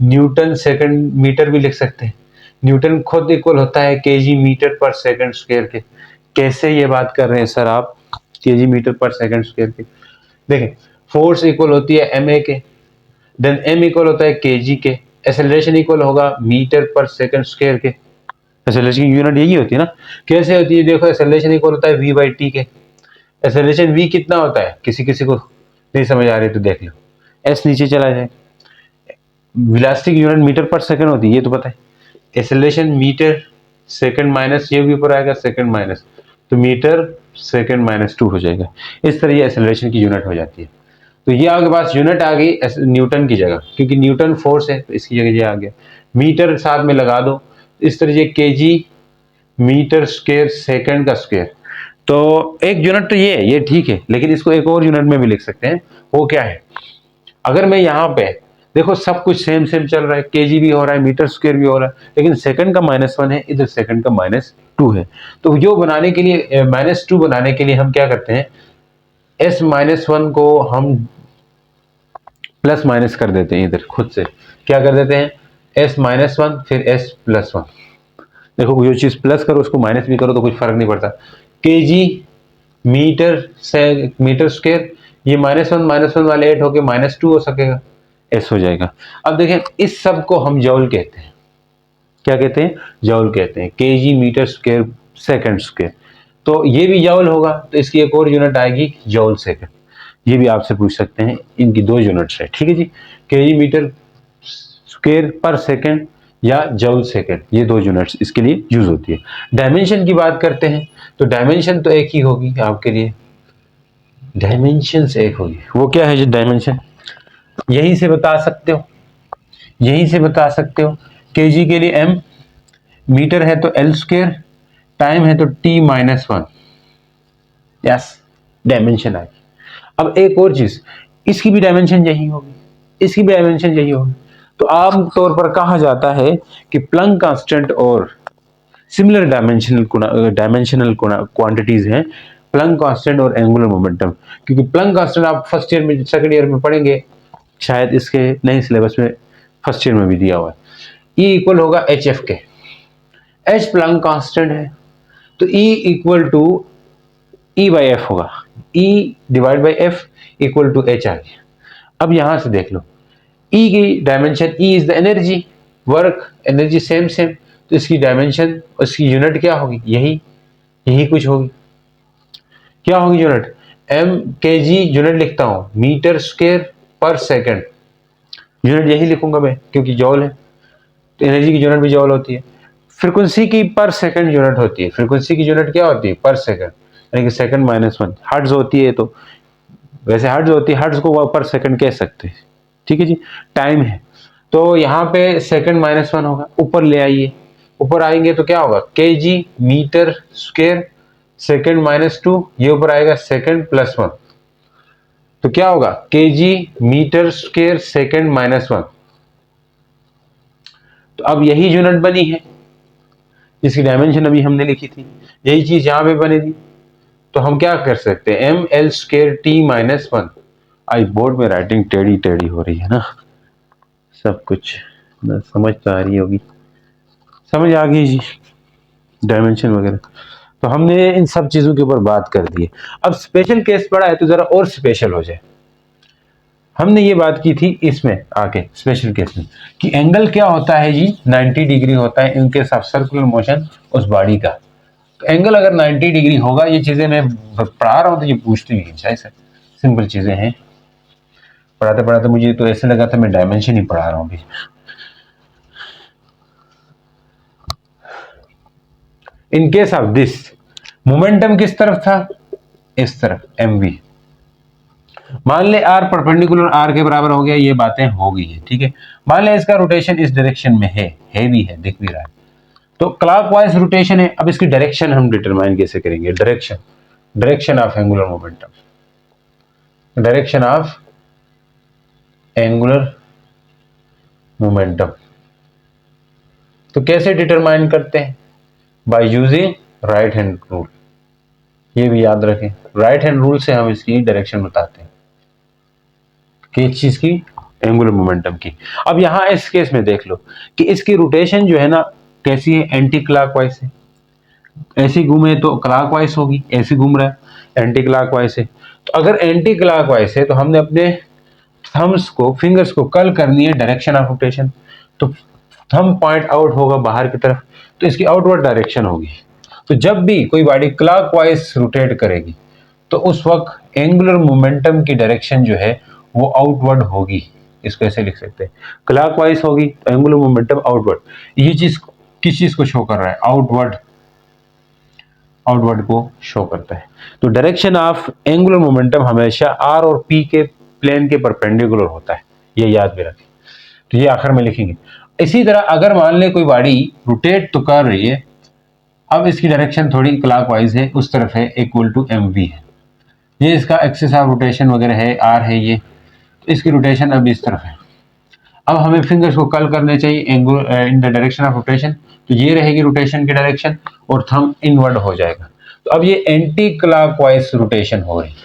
न्यूटन सेकंड मीटर भी लिख सकते हैं। न्यूटन खुद इक्वल होता है केजी मीटर पर सेकंड स्क्वायर के। कैसे ये बात कर रहे हैं सर आप, केजी मीटर पर सेकंड स्क्वायर के? देखें, फोर्स इक्वल होती है एम ए के, देन एम इक्वल होता है केजी के, एक्सेलरेशन इक्वल होगा मीटर पर सेकंड स्क्वायर के। एक्सेलरेशन की यूनिट यही होती है ना। कैसे होती है, देखो एक्सेलरेशन इक्वल होता है वी बाई टी के। एक्सेलरेशन वी कितना होता है, किसी किसी को नहीं समझ आ रही तो देख लो, एस नीचे चला जाए। वेलोसिटी की यूनिट मीटर पर सेकंड होती है, ये तो पता है। एक्सेलरेशन मीटर सेकंड माइनस, ये भी ऊपर आएगा सेकंड माइनस, तो मीटर सेकंड माइनस 2 हो जाएगा। इस तरह ये एक्सेलरेशन की यूनिट हो जाती है। तो ये आपके पास यूनिट आ गई न्यूटन की जगह, क्योंकि न्यूटन फोर्स है तो इसकी जगह ये आ गया। मीटर साथ में लगा दो, इस तरह ये केजी मीटर स्क्वायर सेकंड का स्क्वायर। तो एक यूनिट तो ये ठीक है, लेकिन इसको एक और यूनिट में भी लिख सकते हैं। वो क्या है, अगर मैं यहाँ पे देखो सब कुछ सेम सेम चल रहा है, केजी भी हो रहा है, मीटर स्क्वायर भी हो रहा है, लेकिन सेकंड का -1 है, इधर सेकंड का -2 है। तो यो बनाने के लिए -2 बनाने के लिए हम क्या करते हैं, s -1 को हम प्लस माइनस कर देते हैं, इधर खुद से क्या कर देते हैं, s -1 फिर s +1। देखो जो चीज प्लस करो उसको माइनस भी करो तो कुछ फर्क नहीं पड़ता। केजी मीटर से मीटर स्क्वायर, ये -1 वाले 8 होके -2 हो सकेगा, एस हो जाएगा। अब देखें इस सब को हम जॉल कहते हैं, क्या कहते हैं, जॉल कहते हैं, KG meter square second square. तो ये भी जॉल होगा, तो इसकी एक और यूनिट आएगी जॉल सेकंड। ये भी आपसे पूछ सकते हैं, इनकी 2 यूनिट्स है, ठीक है जी, केजी मीटर स्क्वायर पर सेकंड या जॉल सेकंड, ये 2 यूनिट्स इसके लिए यूज होती है। डायमेंशन की बात करते हैं तो डायमेंशन तो एक ही होगी आपके लिए, डायमेंशन एक होगी। वो क्या है जो डायमेंशन, यहीं से बता सकते हो, यहीं से बता सकते हो। केजी के लिए m, मीटर है तो एल स्क्वायर, टाइम है तो t-1, यस डायमेंशन आ गई। अब एक और चीज, इसकी भी डायमेंशन यही होगी, इसकी भी डायमेंशन यही होगी। तो आमतौर पर कहा जाता है कि प्लैंक कांस्टेंट और सिमिलर डायमेंशनल क्वांटिटीज हैं प्लैंक कांस्टेंट और एंगुलर मोमेंटम। क्योंकि प्लैंक कांस्टेंट आप फर्स्ट ईयर में सेकंड ईयर में पढ़ेंगे, शायद इसके नए सिलेबस में फर्स्ट ईयर में भी दिया हुआ है। E इक्वल होगा एच एफ के, एच प्लैंक कांस्टेंट है तो E equal to E by f होगा, E divide by f equal to h आ गया। अब यहां से देख लो E की dimension, E is the energy, work energy same same, तो इसकी डायमेंशन, उसकी यूनिट क्या होगी, यही कुछ होगी। क्या होगी यूनिट, एम के जी यूनिट लिखता हूं, मीटर स्क्वायर पर सेकंड, यूनिट यही लिखूंगा मैं क्योंकि जॉल है, तो एनर्जी की यूनिट भी जॉल होती है। फ्रीक्वेंसी की पर सेकंड यूनिट होती है, फ्रीक्वेंसी की यूनिट क्या होती है, पर सेकंड, यानी कि सेकंड -1। हर्ट्ज होती है, तो वैसे हर्ट्ज होती है, हर्ट्ज को पर सेकंड कह सकते हैं, ठीक है जी। टाइम है तो यहाँ पे सेकंड -1 होगा, ऊपर ले आइए, ऊपर आएंगे तो क्या होगा, केजी मीटर स्क्वायर सेकंड -2, ये ऊपर आएगा सेकंड +1, तो क्या होगा केजी मीटर स्क्वायर सेकंड -1। तो अब यही यूनिट बनी है जिसकी डायमेंशन अभी हमने लिखी थी, यही चीज यहां पे बनेगी। तो हम क्या कर सकते हैं, एम एल स्क्वायर t-1। आई बोर्ड में राइटिंग टेढ़ी टेढ़ी हो रही है ना, सब कुछ समझ तो आ रही होगी, समझ आ गई जी डायमेंशन वगैरह। तो हमने इन सब चीजों के ऊपर बात कर दी है। अब स्पेशल केस पड़ा है तो जरा और स्पेशल हो जाए। हमने ये बात की थी इसमें आके स्पेशल केस में कि एंगल क्या होता है जी, 90 डिग्री होता है इनके साथ सर्कुलर मोशन उस बॉडी का। तो एंगल अगर 90 डिग्री होगा, ये चीजें मैं पढ़ा रहा हूँ तो ये पूछती हुई है, सिंपल चीजें हैं। पढ़ाते पढ़ाते मुझे तो ऐसे लगा था मैं डायमेंशन ही पढ़ा रहा हूँ अभी। In case of this, momentum किस तरफ था, इस तरफ, mv। मान ले r परपेंडिकुलर r के बराबर हो गया, ये बातें हो गई है, ठीक है। मान ले इसका रोटेशन इस डायरेक्शन में है भी है, दिख भी रहा है, तो क्लॉकवाइज रोटेशन है। अब इसकी डायरेक्शन हम डिटरमाइन कैसे करेंगे, direction of angular momentum, direction of angular momentum. तो कैसे डिटरमाइन करते हैं, by using right hand rule. ये भी याद रखें, राइट हैंड रूल से हम इसकी डायरेक्शन बताते हैं, किस चीज की, एंगुलर मोमेंटम की। अब यहां इस केस में देख लो कि इसकी रोटेशन जो है ना कैसी है, एंटी क्लॉकवाइज है। ऐसी घूमे तो क्लॉकवाइज होगी, ऐसी घूम रहा है एंटी क्लॉकवाइज है। तो अगर एंटी क्लॉकवाइज है तो हमने अपने थम्स को, फिंगर्स को कर्ल करनी है डायरेक्शन ऑफ रोटेशन। तो थंब पॉइंट आउट होगा बाहर की तरफ, तो इसकी आउटवर्ड डायरेक्शन होगी। तो जब भी कोई बॉडी क्लॉकवाइज रोटेट करेगी तो उस वक्त एंगुलर मोमेंटम की डायरेक्शन जो है वो आउटवर्ड होगी। इसको ऐसे लिख सकते हैं, क्लॉकवाइज होगी तो एंगुलर मोमेंटम आउटवर्ड। ये चीज किस चीज को शो कर रहा है, आउटवर्ड को शो करता है। तो डायरेक्शन ऑफ एंगुलर मोमेंटम हमेशा आर और पी के प्लेन के परपेंडिकुलर होता है, ये याद में रखें। तो ये आखिर में लिखेंगे। इसी तरह अगर मान ले कोई बॉडी रोटेट तो कर रही है, अब इसकी डायरेक्शन थोड़ी क्लॉकवाइज है, उस तरफ है, इक्वल टू mv है, ये इसका एक्सिस ऑफ रोटेशन वगैरह है, r है ये, तो इसकी रोटेशन अब इस तरफ है। अब हमें फिंगर्स को कर्ल करने चाहिए in the direction of rotation, तो ये रहेगी रोटेशन की डायरेक्शन और थंब इनवर्ड हो जाएगा। तो अब ये एंटी क्लॉकवाइज रोटेशन हो रही है,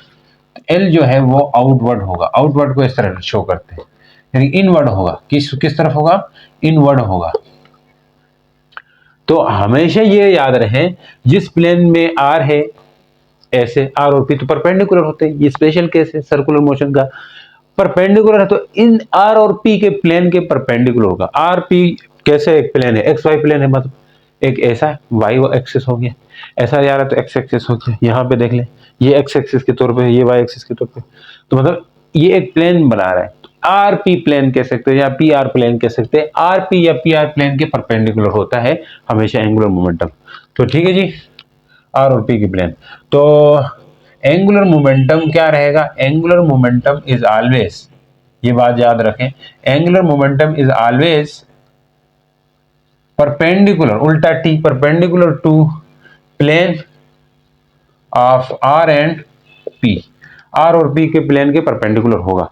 एल जो है वो आउटवर्ड होगा, आउटवर्ड को इस तरह शो करते हैं, यानी इनवर्ड होगा। किस तरफ होगा, इनवर्ड होगा। तो हमेशा ये याद रहे, जिस प्लेन में आर है, ऐसे आर और पी तो परपेंडिकुलर होते हैं, ये स्पेशल केस है सर्कुलर मोशन का। परपेंडिकुलर है तो इन आर और पी के प्लेन के परपेंडिकुलर होगा। आर पी कैसे एक प्लेन है, एक्स वाई प्लेन है, मतलब एक ऐसा वाई एक्सिस हो गया, ऐसा जा रहा है तो एक्स एक्सिस हो गया। यहाँ पे देख ले, ये एक्स एक्सिस के तौर पे, ये वाई एक्सिस के तौर पे, तो मतलब ये एक प्लेन बना रहा है। आर पी प्लेन कह सकते हैं या पी आर प्लेन कह सकते हैं। आर पी या पी आर प्लेन के परपेंडिकुलर होता है हमेशा एंगुलर मोमेंटम। तो ठीक है जी, आर और पी की प्लेन। तो एंगुलर मोमेंटम क्या रहेगा, एंगुलर मोमेंटम इज ऑलवेज, ये बात याद रखें, angular momentum is always perpendicular, उल्टा T, perpendicular to plane of r and p, r और पी के प्लेन के परपेंडिकुलर होगा।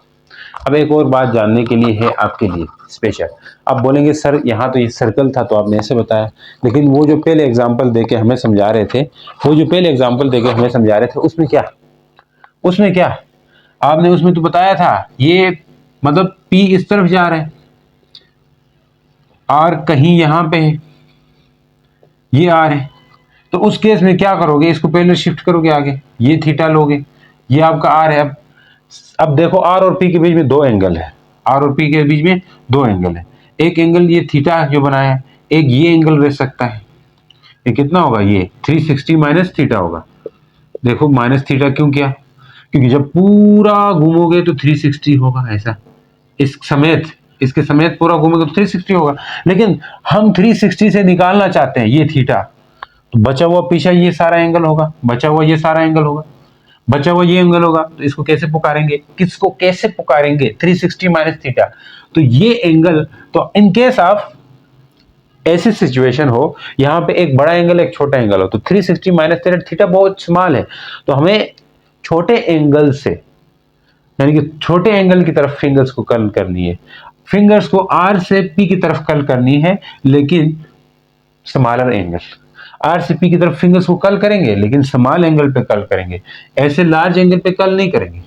अब एक और बात जानने के लिए है आपके लिए स्पेशल। आप बोलेंगे सर यहाँ तो ये सर्कल था तो आपने ऐसे बताया, लेकिन वो जो पहले एग्जांपल देके हमें समझा रहे थे, उसमें क्या आपने उसमें तो बताया था, ये मतलब P इस तरफ जा रहा है, R कहीं यहां पे है, ये R है। तो उस केस में क्या करोगे, इसको पहले शिफ्ट करोगे आगे, ये थीटा लोगे, ये आपका R है। अब देखो R और P के बीच में दो एंगल है, R और P के बीच में दो एंगल है। एक एंगल ये थीटा जो बनाया है, एक ये एंगल रह सकता है, ये कितना होगा, ये 360 माइनस थीटा होगा। देखो माइनस थीटा क्यों किया, क्योंकि जब पूरा घूमोगे तो 360 होगा, ऐसा इसके समेत पूरा घूमोगे तो 360 होगा। लेकिन हम 360 से निकालना चाहते हैं ये थीटा, तो बचा हुआ पीछे ये सारा एंगल होगा, बचा हुआ ये एंगल होगा। तो इसको कैसे पुकारेंगे, 360 माइनस थीटा, तो ये एंगल। तो इन केस ऑफ ऐसी सिचुएशन हो, यहाँ पे एक बड़ा एंगल एक छोटा एंगल हो, तो 360 माइनस थीटा बहुत स्मॉल है, तो हमें छोटे एंगल से, यानी कि छोटे एंगल की तरफ फिंगर्स को कर्ल करनी है। फिंगर्स को आर से पी की तरफ कर्ल करनी है, लेकिन स्मॉलर एंगल। आर से पी की तरफ फिंगर्स को कर्ल करेंगे लेकिन स्मॉल एंगल पे कर्ल करेंगे, ऐसे लार्ज एंगल पे कर्ल नहीं करेंगे।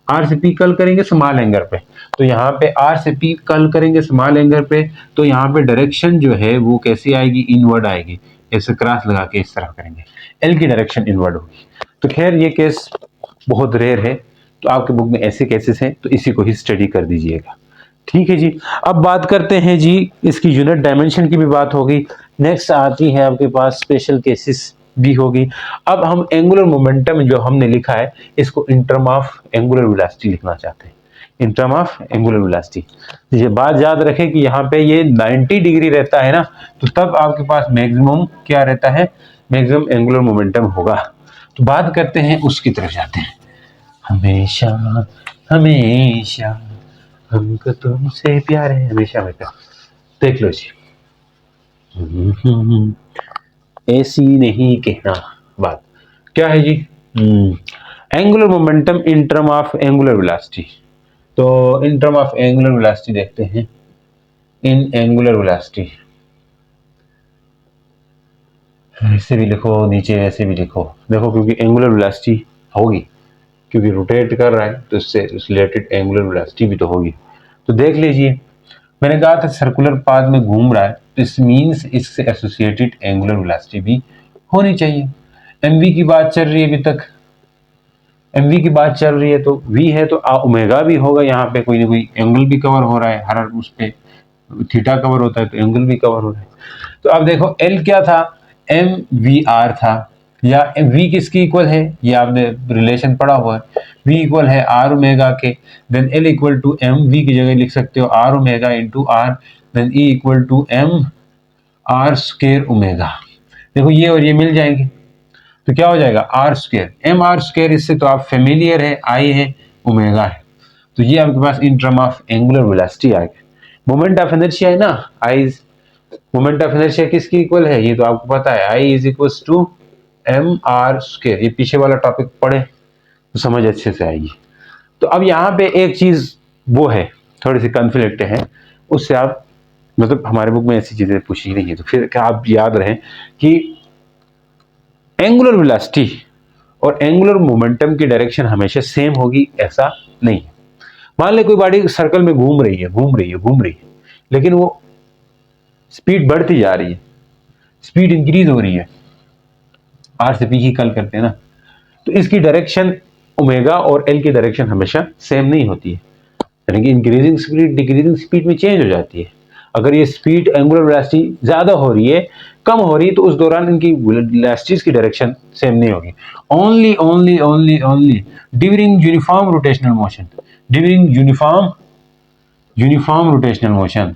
आर से पी कर्ल करेंगे स्मॉल एंगल पे, तो यहाँ पे आर से पी कर्ल करेंगे स्मॉल एंगल पे, तो यहाँ पे डायरेक्शन जो है वो कैसी आएगी, इनवर्ड आएगी। ऐसे क्रॉस लगा के इस तरह करेंगे, एल की डायरेक्शन इनवर्ड होगी। तो खैर ये केस बहुत रेयर है, तो आपके बुक में ऐसे केसेस हैं, तो इसी को ही स्टडी कर दीजिएगा। ठीक है जी। अब बात करते हैं जी, इसकी यूनिट डायमेंशन की भी बात होगी। नेक्स्ट आती है आपके पास स्पेशल केसेस भी होगी। अब हम एंगुलर मोमेंटम जो हमने लिखा है, इसको इन टर्म ऑफ एंगुलर वेलोसिटी लिखना चाहते हैं, इन टर्म ऑफ एंगुलर वेलोसिटी। ये बात याद रखें कि यहाँ पे ये 90 डिग्री रहता है ना, तो तब आपके पास मैक्सिमम क्या रहता है, मैक्सिमम एंगुलर मोमेंटम होगा। तो बात करते हैं, उसकी तरफ जाते हैं। हमेशा हमेशा हमको तुमसे प्यार है, हमेशा बेटा। देख लो जी, ऐसी नहीं कहना बात क्या है जी, angular momentum in term of angular velocity. तो in term of angular velocity देखते हैं, इन एंगुलर वेलोसिटी, ऐसे भी लिखो नीचे, ऐसे भी लिखो। देखो क्योंकि एंगुलर वेलोसिटी होगी, क्योंकि रोटेट कर रहा है तो इससे रिलेटेड एंगुलर वेलोसिटी भी तो होगी। तो देख लीजिए, मैंने कहा था सर्कुलर पाथ में घूम रहा है, तो इस मीन्स इससे एसोसिएटेड एंगुलर वेलोसिटी भी होनी चाहिए। एमवी की बात चल रही है अभी तक, एमवी की बात चल रही है, तो वी है तो ओमेगा भी होगा। यहाँ पे कोई ना कोई एंगल भी कवर हो रहा है, हर उस पे थीटा कवर होता है तो एंगल भी कवर हो रहा है। तो अब देखो एल क्या था, एम वी आर था, या वी किसकी इक्वल है, ये आपने रिलेशन पढ़ा हुआ है, वी इक्वल है आर ओमेगा के, then L equal to M, V की जगह लिख सकते हो R omega into R, then E equal to M R square omega. देखो ये और ये मिल जाएंगे, तो क्या हो जाएगा r square, m are square, इससे तो आप फेमिलियर है, आई है, ओमेगा है। तो ये आपके पास in term of angular velocity आ गया। मोमेंट ऑफ इनर्शिया है ना, आई, मोमेंट ऑफ इनर्शिया किसकी इक्वल है, ये तो आपको पता है, I is equal to M R square. ये पीछे वाला टॉपिक पढ़े तो समझ अच्छे से आएगी। तो अब यहाँ पे एक चीज वो है, थोड़ी सी कन्फ्लिक्ट है, उससे आप, मतलब हमारे बुक में ऐसी चीजें पूछी नहीं है, तो फिर क्या आप याद रहे कि एंगुलर वेलोसिटी और एंगुलर मोमेंटम की डायरेक्शन हमेशा सेम होगी, ऐसा नहीं है। मान ले कोई बॉडी सर्कल में घूम रही है, घूम रही है, घूम रही है, लेकिन वो स्पीड बढ़ती जा रही है, स्पीड इंक्रीज हो रही है, आर से पी की कल करते हैं ना, तो इसकी डायरेक्शन ओमेगा और एल की डायरेक्शन हमेशा सेम नहीं होती है, यानी कि इंक्रीजिंग स्पीड डिक्रीजिंग स्पीड में चेंज हो जाती है। अगर ये स्पीड एंगुलर वेलोसिटी ज्यादा हो रही है, कम हो रही है, तो उस दौरान इनकी वेलोसिटीज की डायरेक्शन सेम नहीं होगी। Only only only only during uniform rotational motion, during uniform uniform rotational motion,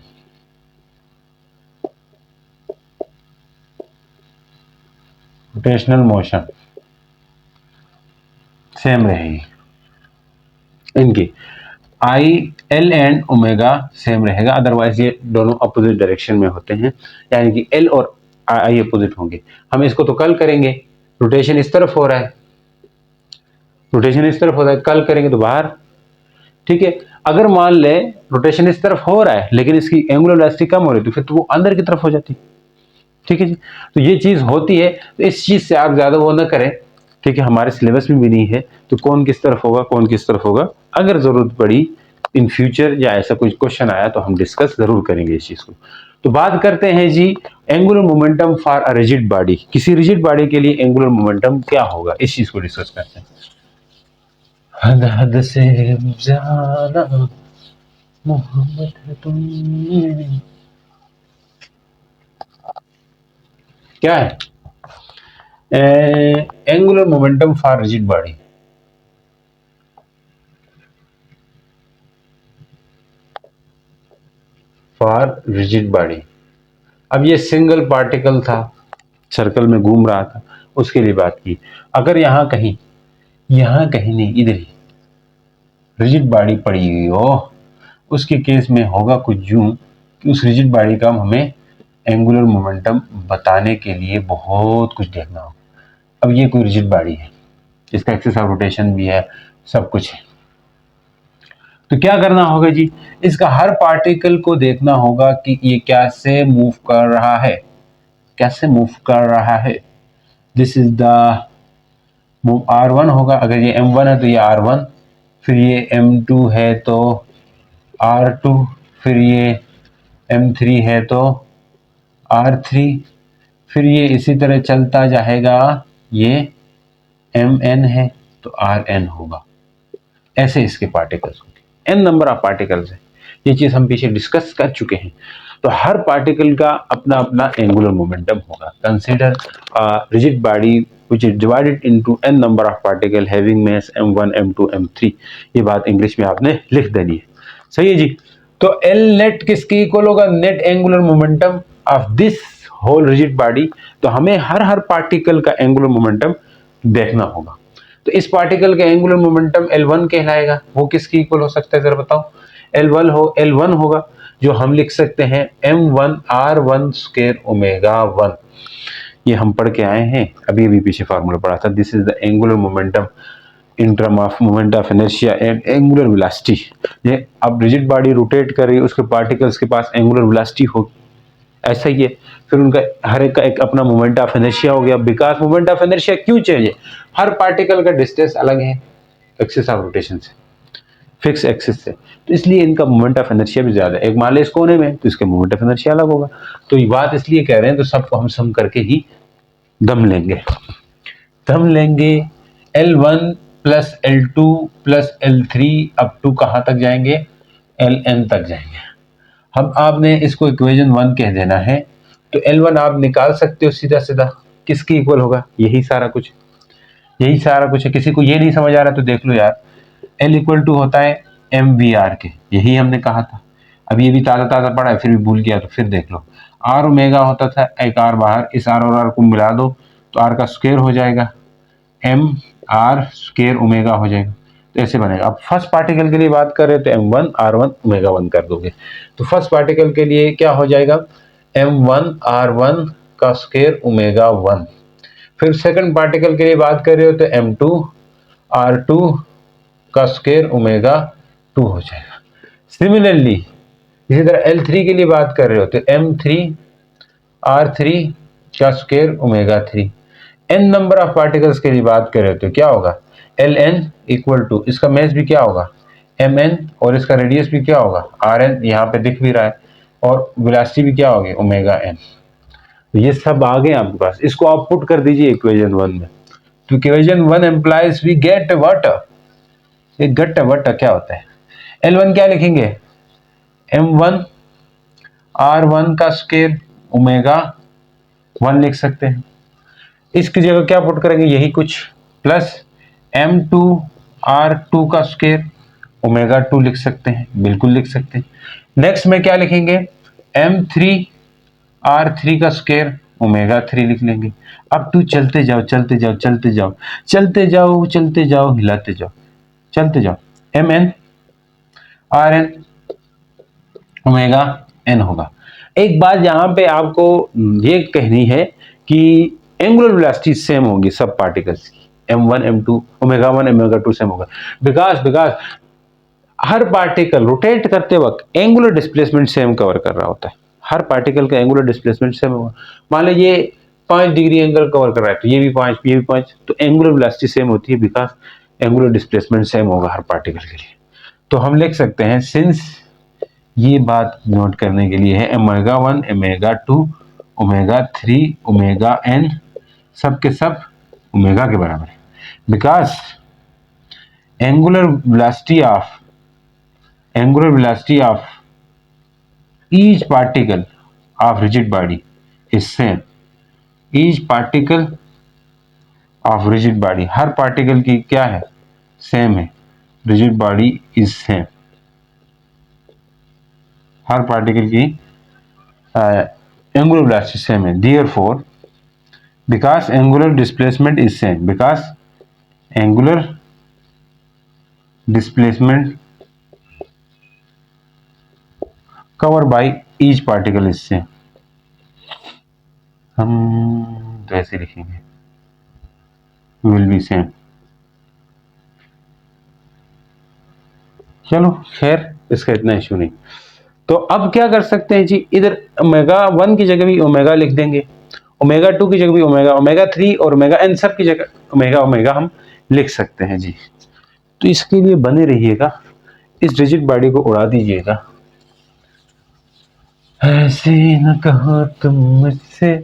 rotational motion same रहेगी इनकी, I L and omega same रहेगा, अदरवाइज ये दोनों अपोजिट डायरेक्शन में होते हैं, यानी कि एल और आई अपोजिट होंगे। हम इसको तो कल करेंगे, रोटेशन इस तरफ हो रहा है, रोटेशन इस तरफ हो रहा है, कल करेंगे तो बाहर। ठीक है, अगर मान ले रोटेशन इस तरफ हो रहा है लेकिन इसकी एंगुलर वेलोसिटी कम हो रही है, तो फिर तो वो अंदर की तरफ हो जाती। ठीक है जी, तो ये चीज होती है, तो इस चीज से आप ज्यादा वो ना करें। ठीक है, हमारे सिलेबस में भी नहीं है, तो कौन किस तरफ होगा, कौन किस तरफ होगा, अगर जरूरत पड़ी इन फ्यूचर या ऐसा कोई क्वेश्चन आया तो हम डिस्कस जरूर करेंगे इस चीज को। तो बात करते हैं जी, angular momentum for a rigid body, किसी रिजिड बॉडी के लिए एंगुलर मोमेंटम क्या होगा, इस चीज को डिस्कस करते हैं। हद हद से ज्यादा मोहब्बत है तुम, क्या है angular momentum for rigid body, for rigid body. अब ये सिंगल पार्टिकल था, सर्कल में घूम रहा था, उसके लिए बात की। अगर यहां कहीं, यहां कहीं नहीं, इधर ही रिजिड बॉडी पड़ी हुई हो, उसके केस में होगा कुछ यूं कि उस रिजिड बॉडी का हमें एंगुलर मोमेंटम बताने के लिए बहुत कुछ देखना होगा। अब ये कोई रिजिड बॉडी है, इसका एक्सिस ऑफ रोटेशन भी है, सब कुछ है, तो क्या करना होगा जी, इसका हर पार्टिकल को देखना होगा कि ये कैसे मूव कर रहा है, कैसे मूव कर रहा है। दिस इज द R1 होगा, अगर ये M1 है तो ये R1, फिर ये M2 है तो R2, फिर ये M3 है तो R3, फिर ये इसी तरह चलता जाएगा, ये MN है तो RN होगा। ऐसे इसके पार्टिकल्स होंगे, n नंबर ऑफ पार्टिकल्स है। ये चीज हम पीछे डिस्कस कर चुके हैं। तो हर पार्टिकल का अपना अपना एंगुलर मोमेंटम होगा। Consider rigid body which is divided into n number of particle having mass m1 m2 m3। ये बात इंग्लिश में आपने लिख देनी है, सही है जी। तो L नेट किसके इक्वल होगा? Net angular momentum of this whole rigid body. तो हमें हर पार्टिकल का एंगुलर मोमेंटम देखना होगा। तो इस पार्टिकल का एंगुलर मोमेंटम L1 कहलाएगा। वो किसके इक्वल हो सकता है जरा बताओ? L1 होगा, जो हम लिख सकते हैं m1 r1 स्क्वायर ओमेगा 1। ये हम पढ़ के आए हैं, अभी पीछे फार्मूला पढ़ा था। This is the angular momentum in term of moment of inertia and angular velocity. ये अब रिजिड बॉडी रोटेट कर रही है, उसके पार्टिकल्स के पास एंगुलर वेलोसिटी हो, ऐसा ही है। फिर उनका हर एक का एक अपना मोमेंट ऑफ इनर्शिया हो गया। बिकॉज मोमेंट ऑफ इनर्शिया क्यों चाहिए? हर पार्टिकल का डिस्टेंस अलग है एक्सिस ऑफ रोटेशन से, फिक्स एक्सिस से, तो इसलिए इनका मोमेंट ऑफ इनर्शिया भी ज्यादा है। एक मान ले इस कोने में, तो इसके मोमेंट ऑफ इनर्शिया अलग होगा। तो ये बात इसलिए कह रहे हैं, तो सबको हम सम करके ही दम लेंगे। L1 plus L2 plus L3 up to कहां तक जाएंगे? Ln तक जाएंगे। हम आपने इसको इक्वेशन 1 कह देना है। तो L1 आप निकाल सकते हो सीधा सीधा, किसके इक्वल होगा? यही सारा कुछ है। किसी को ये नहीं समझ आ रहा तो देख लो यार, L इक्वल टू होता है MVR के, यही हमने कहा था। अब ये भी ताज़ा पढ़ा है, फिर भी भूल गया तो फिर देख लो। R ओमेगा होता था, एक R बाहर, इस R और R को मिला दो तो R का स्क्वायर हो जाएगा, MR स्क्वायर ओमेगा हो जाएगा। तो ऐसे बनेगा। अब फर्स्ट पार्टिकल के लिए बात कर रहे हो तो M1 R1 ओमेगा 1 कर दोगे। तो फर्स्ट पार्टिकल के लिए क्या हो जाएगा? M1 R1 का स्क्वायर ओमेगा 1। फिर सेकंड पार्टिकल के लिए बात कर रहे हो तो M2 R2 का स्क्वायर ओमेगा 2 हो जाएगा। सिमिलरली इसी तरह L3 के लिए बात कर रहे हो तो M3 R3 का square omega 3। n number of particles के लिए बात कर रहे हो तो क्या होगा? Ln इक्वल टू, इसका मेस भी क्या होगा? Mn, और इसका रेडियस भी क्या होगा? Rn, यहाँ पे दिख भी रहा है, और वेलोसिटी भी क्या होगी? Omega n। तो ये सब आ गए आपके पास। इसको आप पुट कर दीजिए इक्वेशन 1 में। तो equation 1 implies we get water. ये गट वट क्या होता है? L1 क्या लिखेंगे? M1 R1 का स्क्वायर ओमेगा 1 लिख सकते हैं। इसकी जगह क्या पुट करेंगे? यही कुछ, प्लस M2 R2 का स्क्वायर ओमेगा 2 लिख सकते हैं, बिल्कुल लिख सकते हैं। नेक्स्ट में क्या लिखेंगे? M3 R3 का स्क्वायर ओमेगा 3 लिख लेंगे। अब टू चलते जाओ, हिलाते जाओ, चलते जाओ। Mn Rn ओमेगा n होगा। एक बात यहाँ पे आपको ये कहनी है कि एंगुलर वेलोसिटी सेम होगी सब पार्टिकल्स की, m1 m2 omega 1 omega 2 same होगा। बिकॉज हर पार्टिकल रोटेट करते वक्त एंगुलर डिस्प्लेसमेंट सेम कवर कर रहा होता है। हर पार्टिकल का एंगुलर डिस्प्लेसमेंट सेम होगा। मान लो ये 5 डिग्री एंगल कवर कर रहा है, तो ये भी 5, ये भी 5, तो एंगुलर वेलोसिटी सेम होती है, बिकॉज एंगुलर डिस्प्लेसमेंट सेम होगा हर पार्टिकल के लिए। तो हम लिख सकते हैं, सिंस ये बात नोट करने के लिए है, omega 1 omega 2 omega 3 omega n सब के सब ओमेगा के बराबर है। Because angular velocity of each particle of rigid body is same. Each particle of rigid body, her particle की क्या है? सेम है। Rigid body is same, her particle की एंगुलर वेलोसिटी सेम है। Therefore because angular displacement is same, because angular displacement cover by each particle is same. हम तो ऐसे लिखेंगे, विल बी सेम। चलो खैर, इसका इतना इशू नहीं। तो अब क्या कर सकते हैं जी, इधर ओमेगा 1 की जगह भी ओमेगा लिख देंगे, ओमेगा 2 की जगह भी ओमेगा 3 और ओमेगा n सब की जगह ओमेगा हम लिख सकते हैं जी। तो इसके लिए बने रहिएगा, इस रिजिड बॉडी को उड़ा दीजिएगा। ऐसे न कहो तुम मुझसे,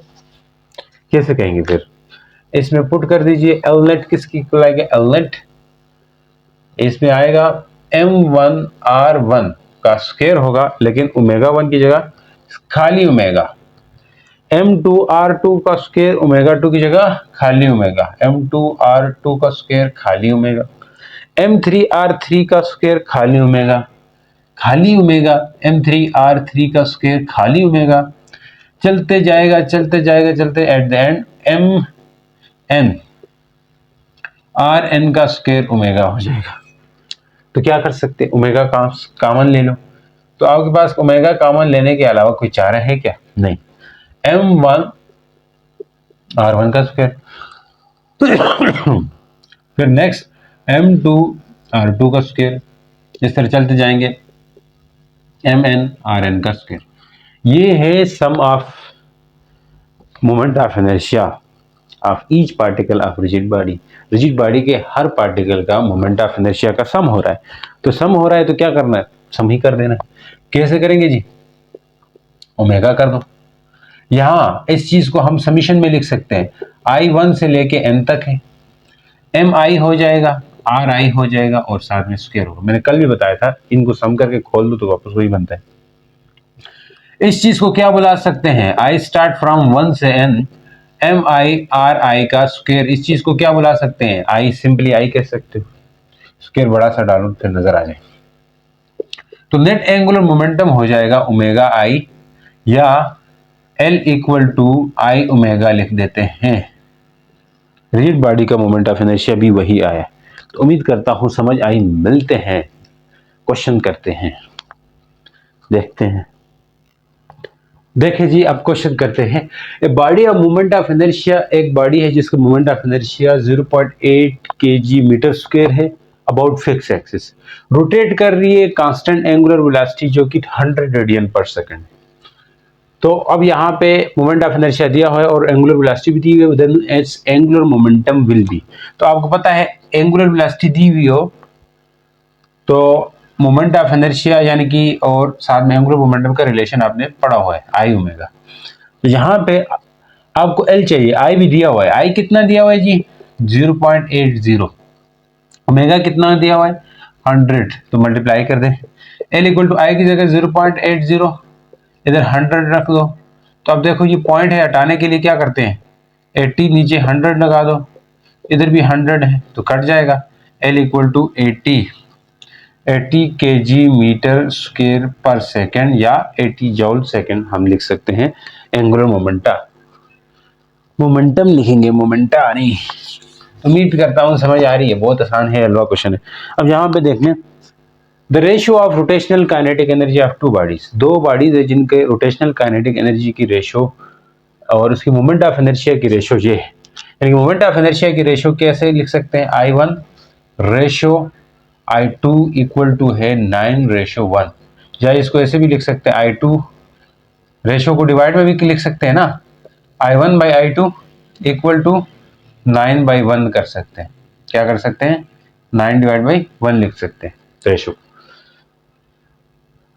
कैसे कहेंगे? फिर इसमें पुट कर दीजिए, L नेट किसकी इक्वल आएगा? L नेट इसमें आएगा m1r1 का स्क्वायर होगा, लेकिन ओमेगा 1 की जगह खाली ओमेगा, m2r2 का स्क्वायर ओमेगा 2 की जगह खाली ओमेगा, m2r2 का स्क्वायर खाली ओमेगा, m3r3 का स्क्वायर खाली ओमेगा, खाली ओमेगा, m3r3 का स्क्वायर खाली ओमेगा, चलते जाएगा at the end mn rn का स्क्वायर ओमेगा हो जाएगा। तो क्या कर सकते हैं, ओमेगा कॉमन ले लो। तो आपके पास ओमेगा कॉमन लेने के अलावा कोई चारा है क्या? नहीं। m1 r1 का स्क्वायर फिर नेक्स्ट m2 r2 का स्क्वायर, इस तरह चलते जाएंगे mn rn का स्क्वायर। ये है sum of moment of inertia of each particle of rigid body. Rigid body के हर पार्टिकल का मोमेंट ऑफ इनर्शिया का सम हो रहा है। तो सम हो रहा है तो क्या करना है, सम ही कर देना है। कैसे करेंगे जी, ओमेगा कर दो। यहां इस चीज को हम समीशन में लिख सकते हैं, I1 से लेके n तक है, mi हो जाएगा, ri हो जाएगा और साथ में स्क्वायर होगा। मैंने कल भी बताया था, इनको सम करके खोल दो तो वापस वही बनता है। इस चीज को क्या बुला सकते हैं, I स्टार्ट फ्रॉम 1 से n, mi ri का स्क्वायर, इस चीज को क्या बुला सकते हैं, I सिंपली I कह सकते हो, स्क्वायर बड़ा सा डालो फिर नजर आ जाए। तो नेट एंगुलर मोमेंटम हो जाएगा ओमेगा I, या L equal to I omega लिख देते हैं। रिजिड बॉडी का मोमेंट ऑफ इनर्शिया भी वही आया। तो उम्मीद करता हूं समझ आई। मिलते हैं, क्वेश्चन करते हैं, देखते हैं। देखें जी, अब क्वेश्चन करते हैं। A body of moment of inertia, एक बॉडी है जिसका moment of inertia 0.8 kg metre square है अबाउट फिक्स एक्सिस, रोटेट कर रही है कांस्टेंट एंगुलर वेलोसिटी जो कि 100 रेडियन पर सेकंड। तो अब यहाँ पे मोमेंट ऑफ इनर्शिया दिया हुआ है और एंगुलर वेलोसिटी भी दी हुई है, then its angular momentum will be. तो आपको पता है एंगुलर वेलोसिटी दी हुई हो तो मोमेंट ऑफ इनर्शिया यानी कि और साथ में एंगुलर मोमेंटम का रिलेशन आपने पढ़ा हुआ है, आई ओमेगा। तो यहाँ पे आपको एल चाहिए, आई भी दिया हुआ है। आई कितना दिया हुआ है जी, 0.80। ओमेगा कितना दिया हुआ है, 100। तो मल्टीप्लाई कर दें, एल इक्वल टू आई की जगह 0.80, इधर 100 रख दो। तो अब देखो ये पॉइंट है, हटाने के लिए क्या करते हैं, 80 नीचे 100 लगा दो, इधर भी 100 है तो कट जाएगा। L equal to 80 kg metre square पर सेकेंड या 80 जॉल सेकेंड हम लिख सकते हैं। एंगुलर मोमेंटम लिखेंगे, मोमेंटा नहीं। उम्मीद करता हूं समझ आ रही है, बहुत आसान है, हलवा क्वेश्चन है। अब यहाँ पे देख लें, the ratio of rotational kinetic energy of two bodies, दो बॉडीज है जिनके रोटेशनल काइनेटिक एनर्जी की रेशो और उसकी मोमेंट ऑफ इनर्शिया की रेशो ये है। यानी मोमेंट ऑफ इनर्शिया की रेशो कैसे लिख सकते हैं, I1 ratio I2 equal to है 9:1, या इसको ऐसे भी लिख सकते हैं, I2 रेशो को डिवाइड में भी लिख सकते हैं ना, I1 by I2 equal to 9/1 कर सकते हैं। क्या कर सकते हैं, 9/1 लिख सकते हैं रेशो।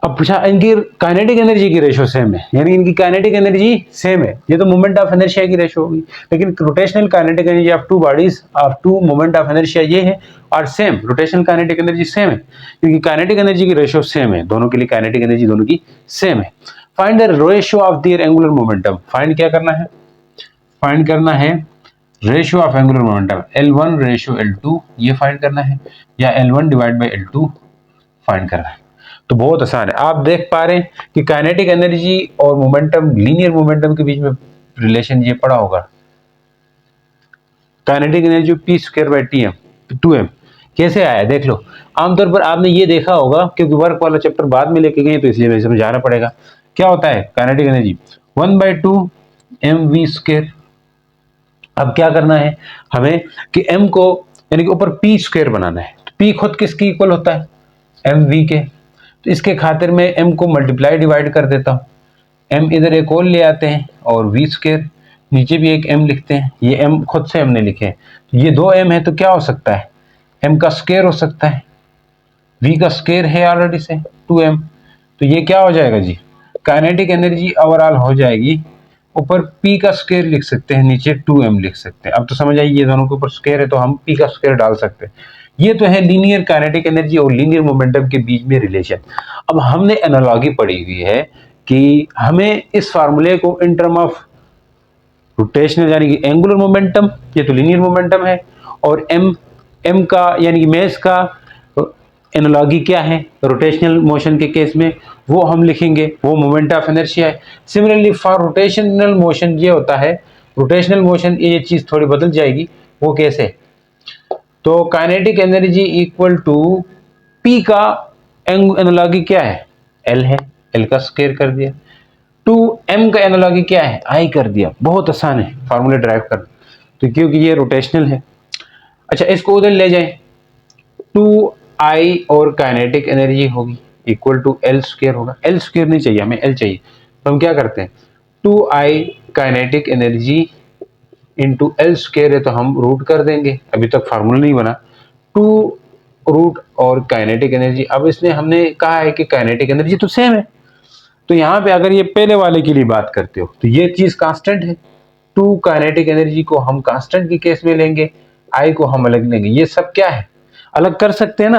अब पूछा इनकी काइनेटिक एनर्जी की रेशो सेम है, यानी इनकी काइनेटिक एनर्जी सेम है। ये तो मोमेंट ऑफ इनर्शिया की रेशो होगी, लेकिन rotational kinetic energy of two bodies of two moment of inertia ये है, और same rotational kinetic energy same है, क्योंकि काइनेटिक एनर्जी की रेशो सेम है, दोनों के लिए काइनेटिक एनर्जी दोनों की सेम है। Find the ratio of their angular momentum, find क्या करना है, फाइंड करना है ratio of angular momentum, L1 ratio L2 ये फाइंड करना है, या L1 divide by L2 find करना है। तो बहुत आसान है, आप देख पा रहे हैं कि काइनेटिक एनर्जी और मोमेंटम, लीनियर मोमेंटम के बीच में रिलेशन ये पड़ा होगा, kinetic energy p square by t m 2m। कैसे आया देख लो, आमतौर पर आपने ये देखा होगा, क्योंकि वर्क वाला चैप्टर बाद में लेके गए तो इसलिए मैं समझाना पड़ेगा। क्या होता है काइनेटिक एनर्जी 1/2 mv स्क्वायर। अब क्या करना है हमें कि m को यानी कि ऊपर p स्क्वायर बनाना है, तो p खुद किसकी इक्वल होता है, mv के। तो इसके खातिर मैं m को मल्टीप्लाई डिवाइड कर देता हूँ, m इधर एक और ले आते हैं और v स्क्वायर नीचे भी एक m लिखते हैं, ये m खुद से हमने लिखे हैं, तो ये 2m है तो क्या हो सकता है, m का स्क्वायर हो सकता है, v का स्क्वायर है ऑलरेडी से 2m। तो ये क्या हो जाएगा जी, काइनेटिक एनर्जी ओवरऑल हो जाएगी, ऊपर p का स्क्वायर लिख सकते हैं, नीचे 2m लिख सकते हैं। अब तो समझ आइए, ये दोनों के ऊपर स्क्वायर है तो हम p का स्क्वायर डाल सकते हैं, ये तो है लीनियर काइनेटिक एनर्जी और लीनियर मोमेंटम के बीच में रिलेशन। अब हमने एनालॉजी पढ़ी हुई है कि हमें इस फार्मूले को इन टर्म ऑफ रोटेशनल यानी कि एंगुलर मोमेंटम, ये तो लीनियर मोमेंटम है, और एम का यानी कि मेस का एनालॉजी क्या है रोटेशनल मोशन के केस में, वो हम लिखेंगे, वो मोमेंट ऑफ इनर्शिया है। सिमिलरली फॉर रोटेशनल मोशन ये होता है, रोटेशनल मोशन ये चीज थोड़ी बदल जाएगी, वो कैसे, तो kinetic energy equal to p का एनालॉजी क्या है, एल है, एल का स्क्वायर कर दिया, टू एम का एनालॉजी क्या है, आई कर दिया। बहुत आसान है फार्मूला ड्राइव करना, तो क्योंकि ये रोटेशनल है। अच्छा इसको उधर ले जाएं, टू आई और काइनेटिक एनर्जी होगी इक्वल टू एल स्क्वायर होगा, एल स्क्वायर नहीं चाहिए हमें, एल चाहिए, तो हम क्या करते हैं, two I kinetic energy into L square है तो हम रूट कर देंगे, अभी तक फार्मूला नहीं बना, टू रूट और काइनेटिक एनर्जी। अब इसमें हमने कहा है कि काइनेटिक एनर्जी तो सेम है, तो यहाँ पे अगर ये पहले वाले के लिए बात करते हो तो ये चीज कांस्टेंट है, टू काइनेटिक एनर्जी को हम कांस्टेंट के केस में लेंगे, आई को हम अलग लेंगे। ये सब क्या है, अलग कर सकते हैं ना,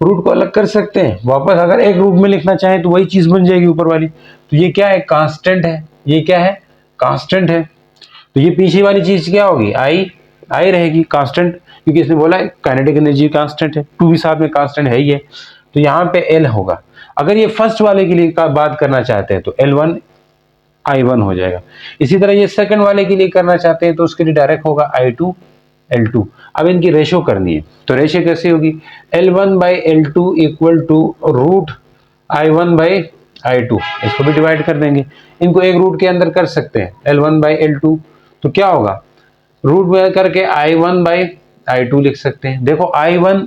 रूट को अलग कर सकते हैं, वापस अगर एक रूट में लिखना चाहें तो वही चीज बन जाएगी ऊपर वाली। तो ये क्या है, कांस्टेंट है, ये क्या है, कांस्टेंट है। तो ये पीछे वाली चीज क्या होगी, आई रहेगी कांस्टेंट, क्योंकि इसने बोला है काइनेटिक एनर्जी कांस्टेंट है, टू भी साथ में कांस्टेंट है ही है, तो यहाँ पे एल होगा। अगर ये फर्स्ट वाले के लिए बात करना चाहते हैं तो L1 I1 हो जाएगा। इसी तरह ये सेकंड वाले के लिए करना चाहते हैं तो उसके लिए डायरेक्ट होगा I2 L2। अब इनकी रेशो करनी है, तो रेशो कैसे होगी, L1 by L2 equal to root I1 by I2, इसको भी डिवाइड कर देंगे, इनको एक रूट के अंदर कर सकते हैं, L1 बाई L2, तो क्या होगा, रूट में करके I1 बाई I2 लिख सकते हैं। देखो I1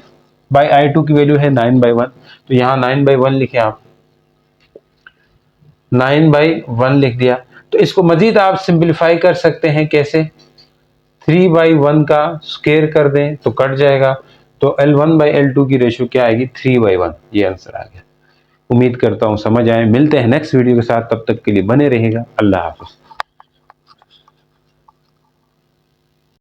बाई I2 की वैल्यू है 9/1, तो यहाँ 9/1 लिखे आप, 9/1 लिख दिया। तो इसको मजीद आप सिंप्लीफाई कर सकते हैं कैसे, 3/1 का स्क्वायर कर दें तो कट जाएगा, तो L1 बाई L2 की रेशियो क्या आएगी, 3/1। ये आंसर आ गया। उम्मीद करता हूं समझ आए। मिलते हैं नेक्स्ट वीडियो के साथ, तब तक के लिए बने रहेगा। अल्लाह हाफिज।